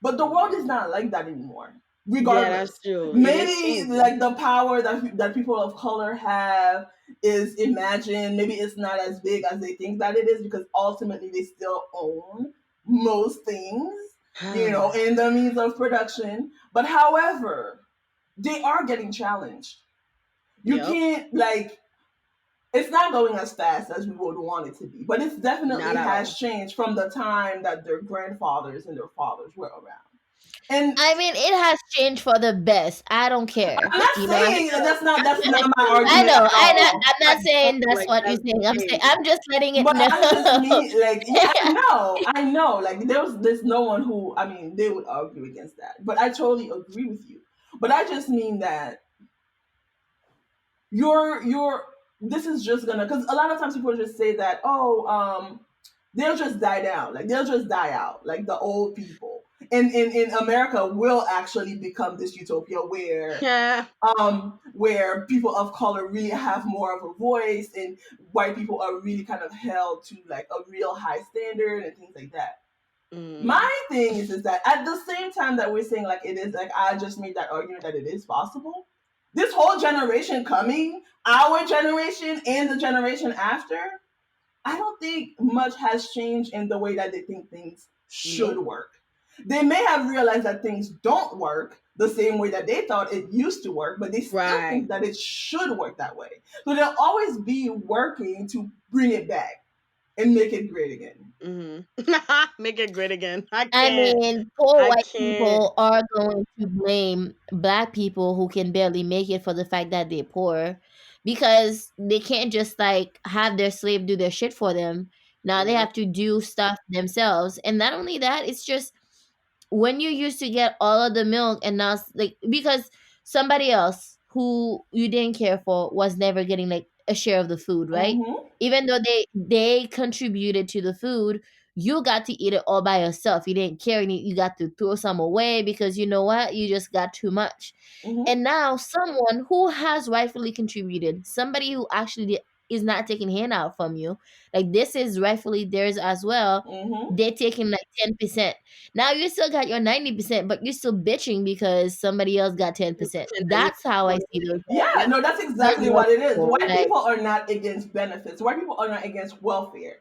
But the world is not like that anymore. Yeah, that's Regardless, true. It is maybe changing. like the power that people of color have is imagined. Maybe it's not as big as they think that it is because ultimately they still own most things, in the means of production. But however, they are getting challenged. You Yep. can't like it's not going as fast as we would want it to be, but it definitely Not at all. has changed from the time that their grandfathers and their fathers were around. And I mean, it has changed for the best. I don't care. I'm not You know. saying that's not my I argument know. at all. I'm not saying that's Like, what you're that's saying. the I'm saying case. I'm just letting it But know. I just mean, like, yeah, I know, like, there's no one who, I mean, they would argue against that. But I totally agree with you. But I just mean that you're this is just gonna, because a lot of times people just say that, they'll just die down, like they'll just die out, like the old people. In America will actually become this utopia where Yeah. where people of color really have more of a voice, and white people are really kind of held to like a real high standard and things like that. My thing is that at the same time that we're saying like it is, like I just made that argument that it is possible, this whole generation coming, our generation and the generation after, I don't think much has changed in the way that they think things should work. They may have realized that things don't work the same way that they thought it used to work, but they still think that it should work that way. So they'll always be working to bring it back and make it great again. Make it great again. I I can't. mean, poor I white can't. people are going to blame black people who can barely make it for the fact that they're poor, because they can't just like have their slave do their shit for them. Now they Yeah. have to do stuff themselves. And not only that, it's just when you used to get all of the milk, and now like because somebody else who you didn't care for was never getting like a share of the food, right? Mm-hmm. Even though they contributed to the food, you got to eat it all by yourself. You didn't care, and you got to throw some away because you know what, you just got too much. Mm-hmm. And now someone who has rightfully contributed, somebody who actually is not taking handout from you, like this is rightfully theirs as well, Mm-hmm. they're taking like 10%. Now you still got your 90%, but you're still bitching because somebody else got 10%. That's how I see those. Yeah, no, that's exactly Those what it is. people, White like, people are not against benefits. White people are not against welfare.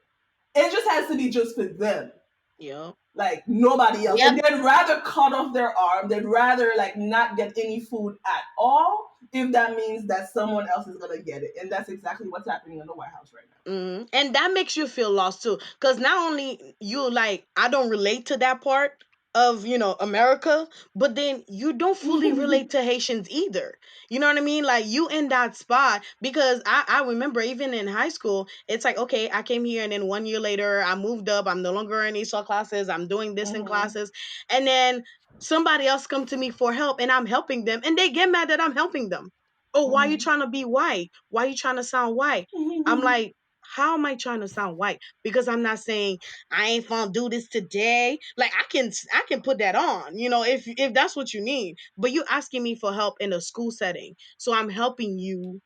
It just has to be just for them. Yeah. Like nobody else. Yep. And they'd rather cut off their arm. They'd rather like not get any food at all if that means that someone else is gonna get it. And that's exactly what's happening in the White House right now. And that makes you feel lost too, because not only you like, I don't relate to that part of America, but then you don't fully relate to Haitians either. You know what I mean? Like you in that spot, because I remember even in high school, it's like, okay, I came here and then 1 year later I moved up. I'm no longer in ESOL classes. I'm doing this in classes, and then somebody else come to me for help, and I'm helping them, and they get mad that I'm helping them. Oh, why you trying to be white? Why you trying to sound white? I'm like, how am I trying to sound white? Because I'm not saying I ain't gonna do this today. Like I can put that on, if that's what you need. But you asking me for help in a school setting, so I'm helping you,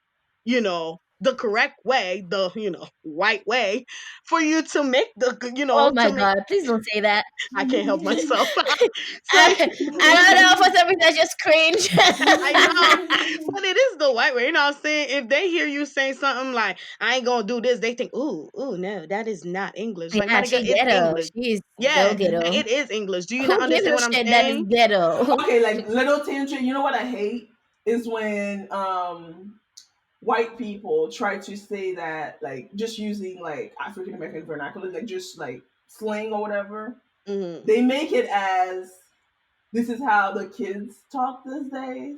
the correct way, the white way, for you to make oh my to make. god, please don't say that. I can't help myself. I, So I don't know, for some reason I just cringe. I know, but it is the white way. You know what I'm saying? If they hear you saying something like, I ain't gonna do this, they think, ooh, no, that is not English. Like, my Yeah, nigga, she it's ghetto. English. She's so Yeah, ghetto. it is English. Do you not Who gives understand a what I'm shit that is saying? ghetto? Okay, like little tangent. You know what I hate is when white people try to say that like just using like African American vernacular, like just like slang or whatever. They make it as this is how the kids talk these days.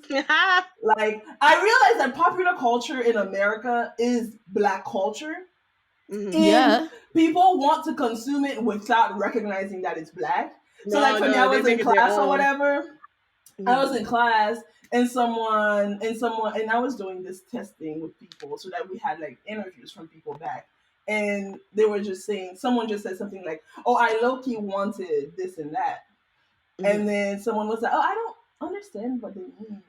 Like I realize that popular culture in America is Black culture. And Yeah. people want to consume it without recognizing that it's Black. So like for me, I they was in make it their class or own. whatever. I was in class and I was doing this testing with people so that we had like interviews from people back. And they were just saying, someone just said something like, oh, I low-key wanted this and that. And then someone was like, oh, I don't understand what they mean.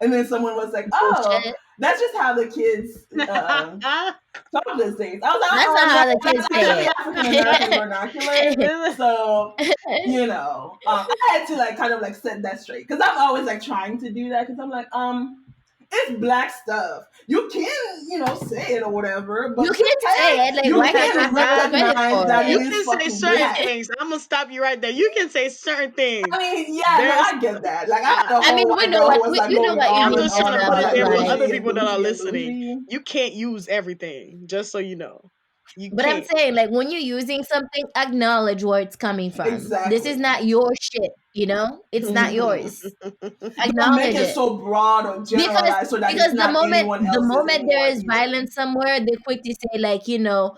And then someone was like, oh, Bullshit. that's just how the kids talk these days. I was like, That's oh, not no, how the kids that's say the African American vernacular. So, I had to like kind of like set that straight because I'm always like trying to do that because I'm like, It's black stuff. You can, say it or whatever, but You can't say it. Like, you why can't you can't take the credit recognize for that it? it You is can say fucking certain black. things. I'm gonna stop you right there. You can say certain things. I mean, yeah, no, There's I get that. Like, I had a I mean, whole white girl who was like we know going what you on I'm and mean, just trying on to put about it Angela. like there for Like, other bougie and people that are bougie and listening. bougie. You can't use everything, just so you know. You but I'm can't. saying, like, when you're using something, acknowledge where it's coming from. This is Exactly. not your shit, you know? It's not Mhm. yours. Don't make Acknowledge it it. so broad or Because generalized so that it's because not anyone the else's moment there anymore is either. violence somewhere, they quick to say, like, yo,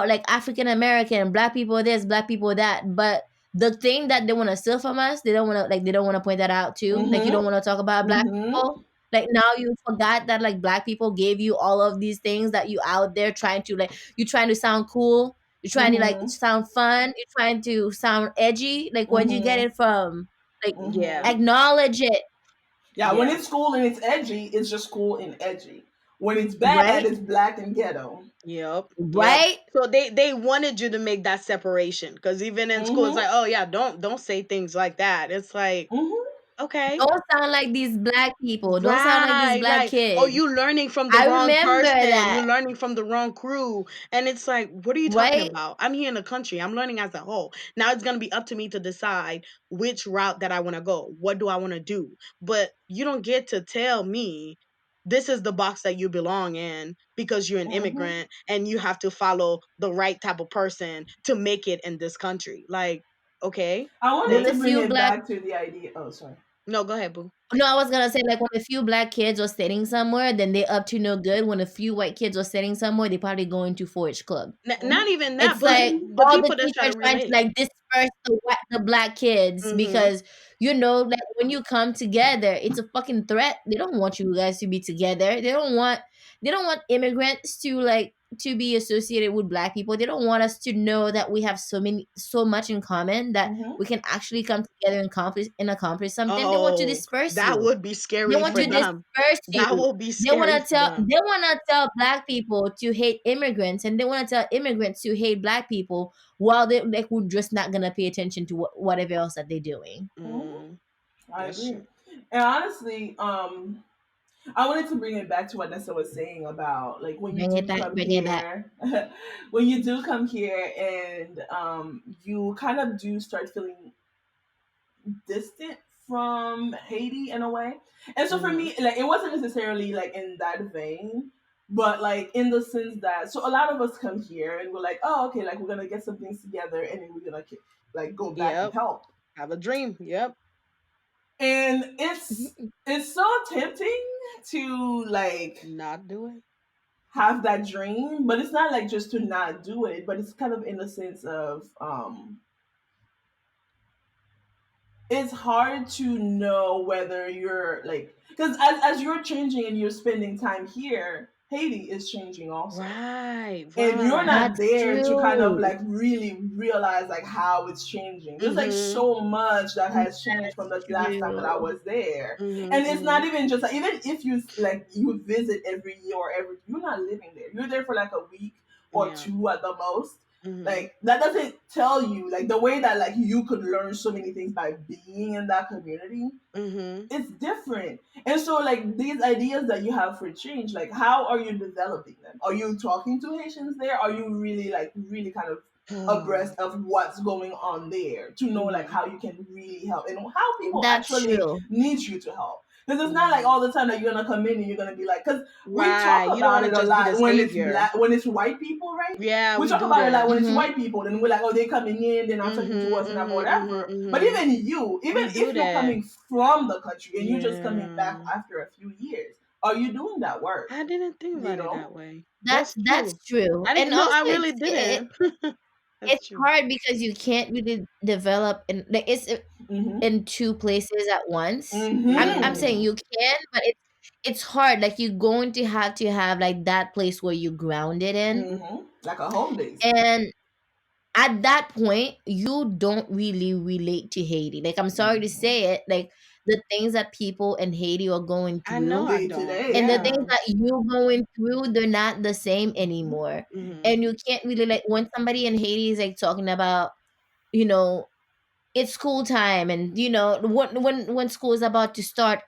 like, African American, black people this, black people that. But the thing that they want to steal from us, they don't want to point that out too. Like, you Mhm. don't want to talk about black Mhm. people. Like, now you forgot that, like, black people gave you all of these things, that you out there trying to, like, you trying to sound cool, you're trying to, like, Mhm. sound fun, you're trying to sound edgy. Like, where'd you get Mhm. it from? Like, Yeah, Mhm. acknowledge it. Yeah, when yeah, it's cool and it's edgy, it's just cool and edgy. When it's bad, Right? it's black and ghetto. yep, yep. Right? So they wanted you to make that separation because even in school, it's Mhm. like, oh yeah, don't say things like that. It's like, Mhm. okay. Don't sound like these black people. Don't sound like these Right, black right. Oh, kids. you learning from the I wrong remember person. that, You're learning from the wrong crew. And it's like, what are you talking right? about? I'm here in the country. I'm learning as a whole. Now it's going to be up to me to decide which route that I want to go. What do I want to do? But you don't get to tell me this is the box that you belong in because you're an Mhm. immigrant and you have to follow the right type of person to make it in this country. Like, okay, I wanted When a to thanks. bring few it black back to the idea. Oh, sorry. No, go ahead, boo. No, I was gonna say, like, when a few black kids are sitting somewhere, then they up to no good. When a few white kids are sitting somewhere, they probably going to Forage Club. Not Mhm. even that, It's but like Mhm. the all the people that's trying teachers to trying to, relate. like, disperse the black kids, Mm-hmm. because like, when you come together, it's a fucking threat. They don't want you guys to be together. They don't want immigrants to, like, to be associated with black people. They don't want us to know that we have so much in common, that Mhm. we can actually come together and accomplish something. They want to Oh, disperse that you. would be They scary want for to them. disperse That you. will be scary for them. They wanna tell black people to hate immigrants, and they wanna tell immigrants to hate black people, while they, like, we're just not gonna pay attention to whatever else that they're doing. Mhm. Mm, I that's agree. true. And honestly, I wanted to bring it back to what Nessa was saying about like when you Bring it do back, come bring it back. here, when you do come here and you kind of do start feeling distant from Haiti in a way. And so for Mm-hmm. me, like it wasn't necessarily like in that vein, but like in the sense that so a lot of us come here and we're like, oh, okay, like we're gonna get some things together and then we're gonna like go back and Yep. help. Have a dream. Yep. And it's so tempting to like Not do it. have that dream, but it's not like just to not do it, but it's kind of in the sense of it's hard to know whether you're like because as you're changing and you're spending time here, Haiti is changing also. Right. And you're Right. not That's there to kind of true. like really realize like how it's changing. There's like Mm-hmm. so much that has changed from That's the last time that I true. was there. Mm-hmm. And it's Mm-hmm. not even just like even if you like you visit every year or every you're not living there. You're there for like a week or Yeah. two at the most. Mm-hmm. Like that doesn't tell you like the way that like you could learn so many things by being in that community, Mm-hmm. it's different. And so like these ideas that you have for change, like how are you developing them? Are you talking to Haitians there? Are you really like really kind of abreast of what's going on there to know like Mm-hmm. how you can really help and how people That's actually true. need you to help? Because it's not like Mm-hmm. all the time that you're gonna come in and you're gonna be like, because we talk Right. You don't about want to it a just be the lot when it's savior. black, when it's white people, right? Yeah, We we talk do about it like that. when it's Mm-hmm. white people, then we're like, oh, they're coming in, they're not talking to Mm-hmm. us and Mm-hmm. whatever. Mm-hmm. But Mm-hmm. even you, even We do if you're that. coming from the country and you're just coming back Yeah. after a few years, are you doing that work? I didn't think You about it know? that way. That's That's true. true. I And didn't. No, also, I really didn't. That's it's true. hard because you can't really develop, and like, it's Mm-hmm. in two places at once. I'm Mm-hmm. saying Mm. you can, but it's hard. Like, you're going to have, like, that place where you grounded in, Mm-hmm. Like a home base. and at that point, you don't really relate to Haiti. Like, I'm sorry to Mm-hmm. say it, like, the things that people in Haiti are going I know through, I Day to don't. day, and the yeah. things Yeah. that you're going through, they're not the same Mm-hmm. anymore. Mm-hmm. And you can't really, like, when somebody in Haiti is, like, talking about, you know, it's school time, and, when school is about to start,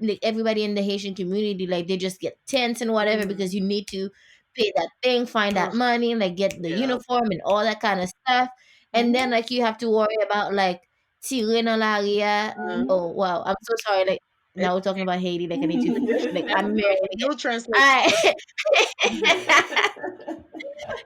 like everybody in the Haitian community, like they just get tense and whatever because you need to pay that thing, find that Ugh, money, like get the yeah. uniform and all that kind of stuff. And then like you have to worry about like Tirena Laria. Oh wow, I'm so sorry. Like It, now we're talking about Haiti. Like I need to finish. Like I'm American again. you'll translate. All right.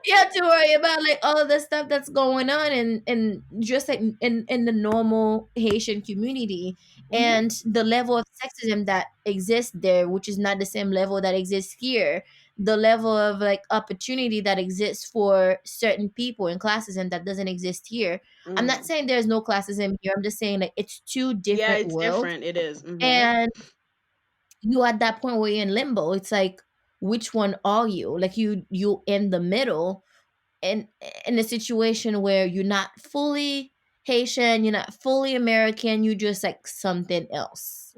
You have to worry about like all of the stuff that's going on and just like in the normal Haitian community and the level of sexism that exists there, which is not the same level that exists here, the level of like opportunity that exists for certain people in classism that doesn't exist here. I'm not saying there's no classism here. I'm just saying like it's two Yeah, different it's worlds. different. It is. And you at that point where you're in limbo. It's like which one are you? Like you in the middle and in a situation where you're not fully Haitian, you're not fully American, you just like something else.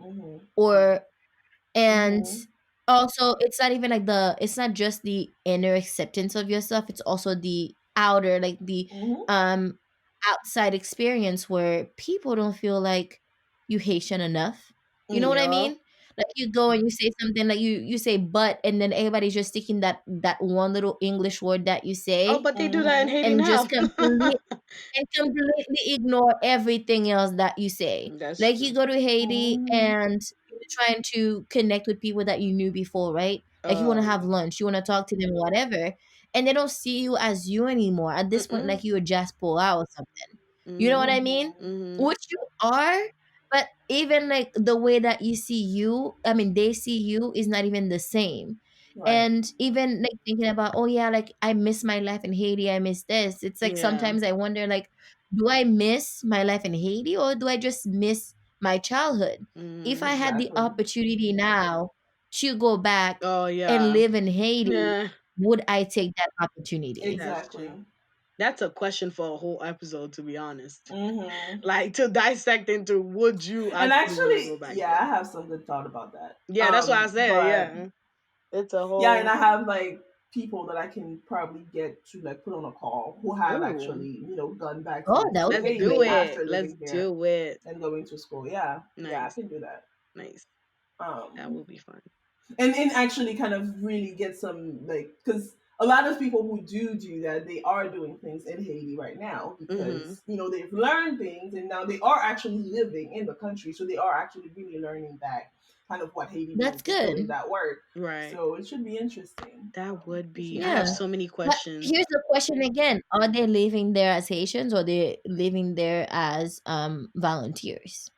Or and also it's not even like it's not just the inner acceptance of yourself, it's also the outer, like the outside experience where people don't feel like you Haitian enough. You know what I mean? Like you go and you say something like you say but and then everybody's just sticking that one little English word that you Oh, say but they do that in Haiti and now. just completely ignore everything else that you say. That's Like true. you go to Haiti and you're trying to connect with people that you knew before, right? Like you want to have lunch, you want to talk to them, whatever, and they don't see you as you anymore. At this point, like you would just pull out or something. You know what I mean? Which you are, but even like the way that you see you, I mean, they see you is not even the same. And even like thinking about, oh yeah, like I miss my life in Haiti, I miss this. It's like Yeah. sometimes I wonder, like, do I miss my life in Haiti or do I just miss my childhood? If I had the opportunity now to go back Oh and yeah. live in Haiti, Yeah. would I take that opportunity? That's true. That's a question for a whole episode, to be honest. Like to dissect into would you And actually want to actually, go back yeah, there? I have some good thought about that. Yeah, that's what I said. But Yeah. It's a whole yeah, and I have like people that I can probably get to like put on a call who have Ooh. actually, gone back Oh, that to would Let's be do great. after it. Let's living here do it. and going to school. Yeah, yeah, I Nice. can do that. Nice. That will be fun. And actually kind of really get some like because a lot of people who do that they are doing things in Haiti right now because they've learned things and now they are actually living in the country, so they are actually really learning back kind of what Haiti That's means, doing good. that work. Right. So it should be interesting. That would be. I Yeah. have so many But questions. here's the question again. Are they living there as Haitians or they living there as volunteers?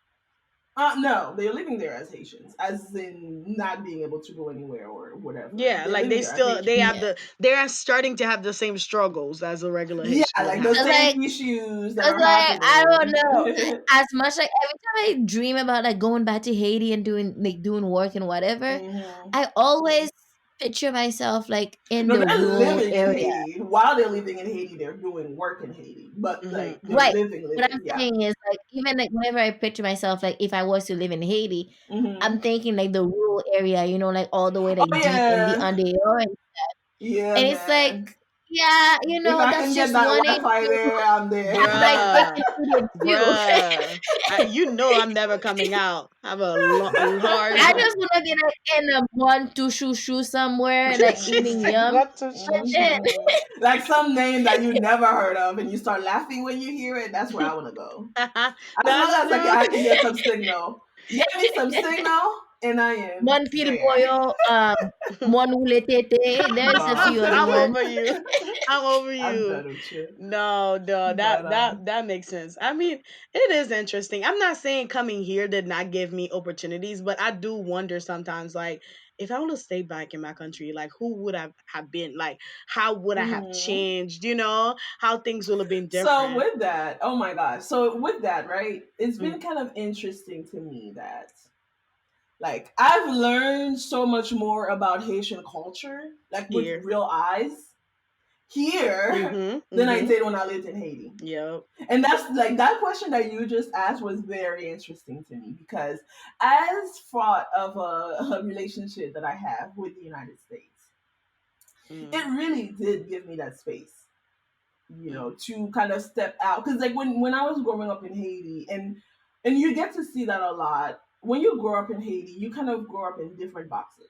No, they're living there as Haitians, as in not being able to go anywhere or whatever. Yeah, They're like living they there as still they Haitians. have they're starting to have the same struggles as a regular Haitian would like have. the Cause same like, issues that cause are like I don't know. happening. As much like every time I dream about like going back to Haiti and doing work and whatever, I always picture myself like in No, the they're rural living in area. Haiti. While they're living in Haiti, they're doing work in Haiti. But like they're Right. living. What I'm Yeah. saying is like even like whenever I picture myself like if I was to live in Haiti, I'm thinking like the rural area, like all the way like Oh deep in the yeah. underhill and stuff. Yeah, And it's man. like, yeah, If I that's can get just that 182. Wi-Fi there, I'm there. Like Bruh. it Bruh. You know I'm never coming out. I have a large. I just want to be like in a one to shoo somewhere, like She eating said, yum. "What to Then, Like some name that you never heard of, and you start laughing when you hear it. That's where I want to go. As long as I can get some signal. Get me some signal, and I am Mon there. Pilboyo, Mon Uletete. There's a few other I'm ones. over you. I'm over I'm you. done with you. No, But, that makes sense. I mean, it is interesting. I'm not saying coming here did not give me opportunities, but I do wonder sometimes, like, if I would have stayed back in my country, like, who would I have been? Like, how would I have changed? How things would have been different. So with that, oh my gosh. So with that, right? It's been kind of interesting to me that like I've learned so much more about Haitian culture, like with real eyes here than I did when I lived in Haiti. Yep. And that's like that question that you just asked was very interesting to me because as fraught of a relationship that I have with the United States, it really did give me that space, to kind of step out. Because like when I was growing up in Haiti and you get to see that a lot when you grow up in Haiti, you kind of grow up in different boxes.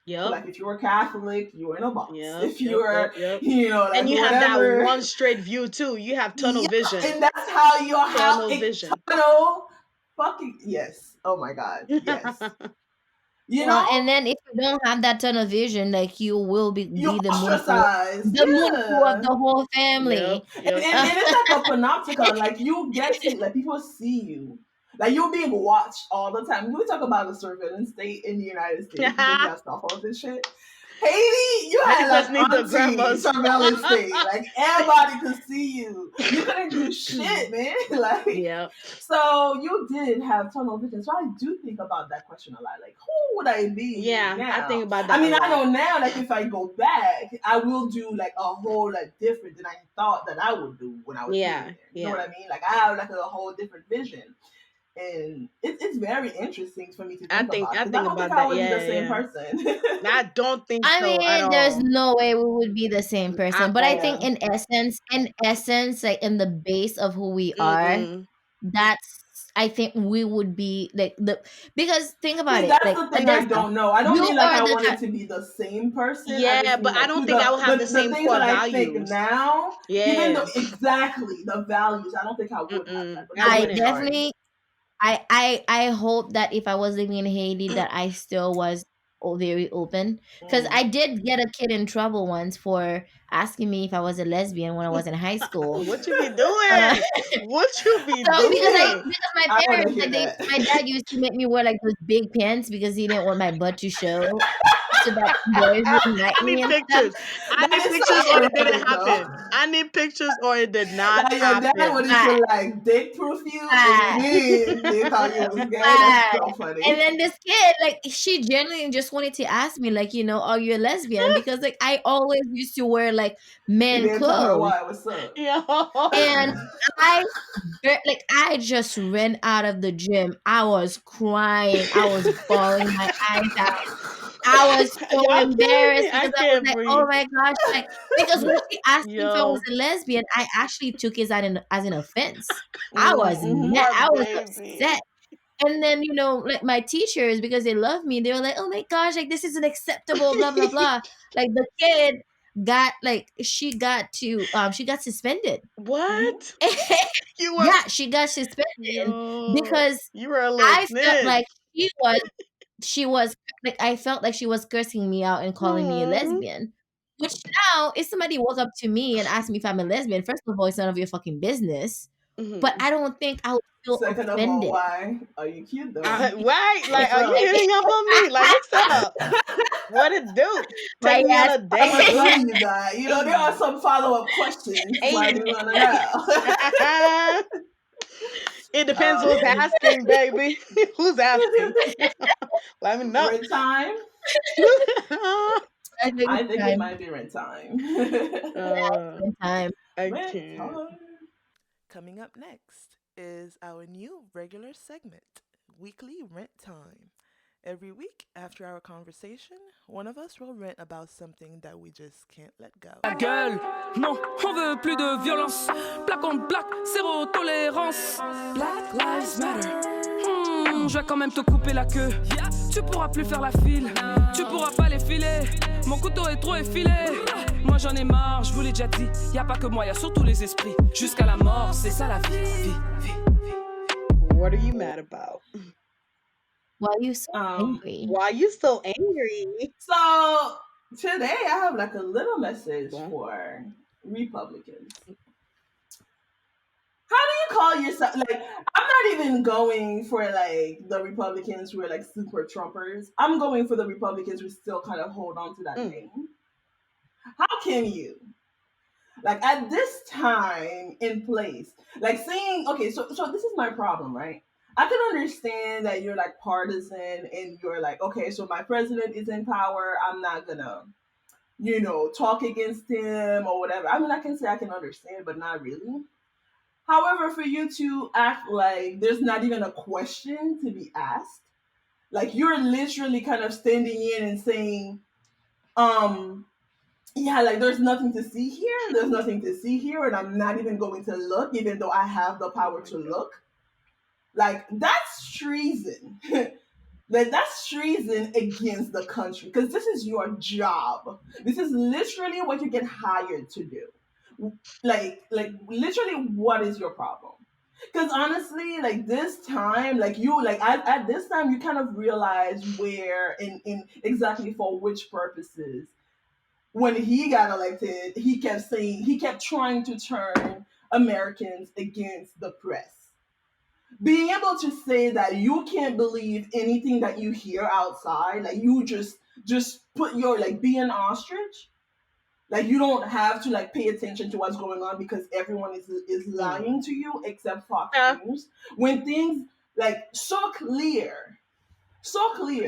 So Yep. like if you're Catholic, you're in a box. Yep. If you're, Yep. like And you have whatever, that one straight view too. You have tunnel vision. and that's how your Tunnel vision. Tunnel fucking yes. Oh my god, yes. You know, and then if you don't have that tunnel vision, like you will be you're the ostracized. the munku of the whole family. Yep. And it's like a panopticon. Like you get to, like people see you. Like you're being watched all the time. We talk about the surveillance state in the United States because you have cell phones and shit. Haiti, you had like auntie surveillance state. Like everybody could see you. You couldn't do shit, man. Like yeah. So you did have tunnel vision. So I do think about that question a lot. Like who would I be? Yeah, now? I think about that. I mean, I know now. Like if I go back, I will do like a whole like different than I thought that I would do when I was there. You know what I mean? Like I have like a whole different vision. And it's very interesting for me to think about. I think about that. Would be the same person. I don't think so. I mean, there's no way we would be the same person. But I think in essence, like in the base of who we are, I think we would be like because think about it. That's like, the thing I don't know. I don't mean like I want it to be the same person. Yeah, but I don't think I will have the same core values. I think now, even though exactly the values, I don't think I would have that. I definitely. I hope that if I was living in Haiti that I still was very open, because I did get a kid in trouble once for asking me if I was a lesbian when I was in high school. What you be doing? What you be doing? Because my parents, my dad used to make me wear like those big pants because he didn't want my butt to show. So that boys would like me and pictures. I need pictures or it didn't happen. I need pictures or it did not happen. Your dad would have like dick proof you and they thought you was gay. That's so funny. And then this kid, like, she genuinely just wanted to ask me, like, are you a lesbian? Because like I always used to wear like men clothes. What's up? And I just ran out of the gym. I was crying. I was bawling my eyes out. I was so embarrassed because I was like, oh my gosh. Like, because when she asked me if I was a lesbian, I actually took it as an offense. I was upset. And then, like my teachers, because they love me, they were like, oh my gosh, like this is unacceptable, blah, blah, blah. Like the kid she got suspended. What? She got suspended because you were I felt like she was like, I felt like she was cursing me out and calling me a lesbian. Which now, if somebody walked up to me and asked me if I'm a lesbian, first of all, it's none of your fucking business. But I don't think I would feel offended. Of all, why are you cute though? Right? Like, are you hitting up on me? Like, what's up? What it do? Take me on a date. There are some follow-up questions. Why do you want to know? It depends who's asking, baby. Who's asking? Let me know. Rent time? I think it might be rent time. Rent time. Rent time. Coming up next is our new regular segment, Weekly Rent Time. Every week, after our conversation, one of us will rant about something that we just can't let go. La gueule, non, on veut plus de violence. Black on black, zéro tolérance. Black Lives Matter. Je vais quand même te couper la queue. Tu pourras plus faire la file. Tu pourras pas les filer. Mon couteau est trop effilé. Moi j'en ai marre, je vous l'ai déjà dit. Y a pas que moi, y a surtout les esprits. Jusqu'à la mort, c'est ça la vie. What are you mad about? Why are you so angry? Why are you so angry? So today I have like a little message for Republicans. How do you call yourself? Like, I'm not even going for like the Republicans who are like super Trumpers. I'm going for the Republicans who still kind of hold on to that name. How can you? Like at this time in place, like saying, okay, so this is my problem, right? I can understand that you're like partisan and you're like, okay, so my president is in power. I'm not gonna, talk against him or whatever. I mean, I can say I can understand, but not really. However, for you to act like there's not even a question to be asked, like you're literally kind of standing in and saying, yeah, like there's nothing to see here. There's nothing to see here. And I'm not even going to look, even though I have the power to look. Like, that's treason. Like that's treason against the country because this is your job. This is literally what you get hired to do. Like literally, what is your problem? Because honestly, like this time, like you, like at this time, you kind of realize where in exactly for which purposes. When he got elected, he kept trying to turn Americans against the press, being able to say that you can't believe anything that you hear outside, like you just put your like be an ostrich, like you don't have to like pay attention to what's going on because everyone is Mm. lying to you except Fox Yeah. News. When things like so clear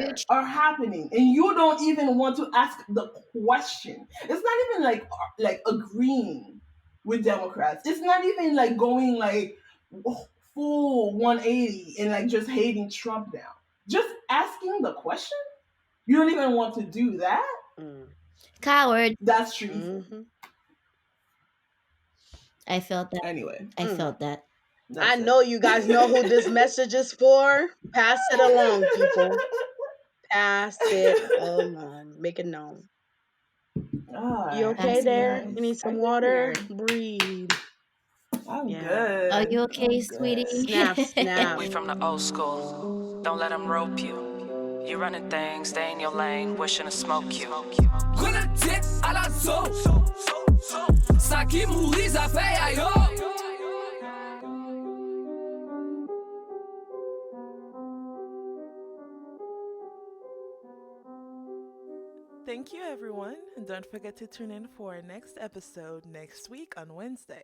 Which are happening and you don't even want to ask the question. It's not even like agreeing with Democrats. It's not even like going like full 180 and like just hating Trump now. Just asking the question. You don't even want to do that. Mm. coward. That's treason. Mm-hmm. I felt that. Anyway, I Mm. felt that. I that's know you guys know who this it. message is for. Pass it along, people. Pass it along. Make it known. You Alright, okay Pass it there? along. You need I some get water? here. Breathe. I'm Yeah. Are good. you okay, I'm sweetie? good. Snap, snap. We from the old school. Don't let them rope you. You running things, stay in your lane, wishing to smoke you. Connecté à la zone. Ça qui mourit, ça fait aïe. Thank you, everyone. And don't forget to tune in for our next episode next week on Wednesday.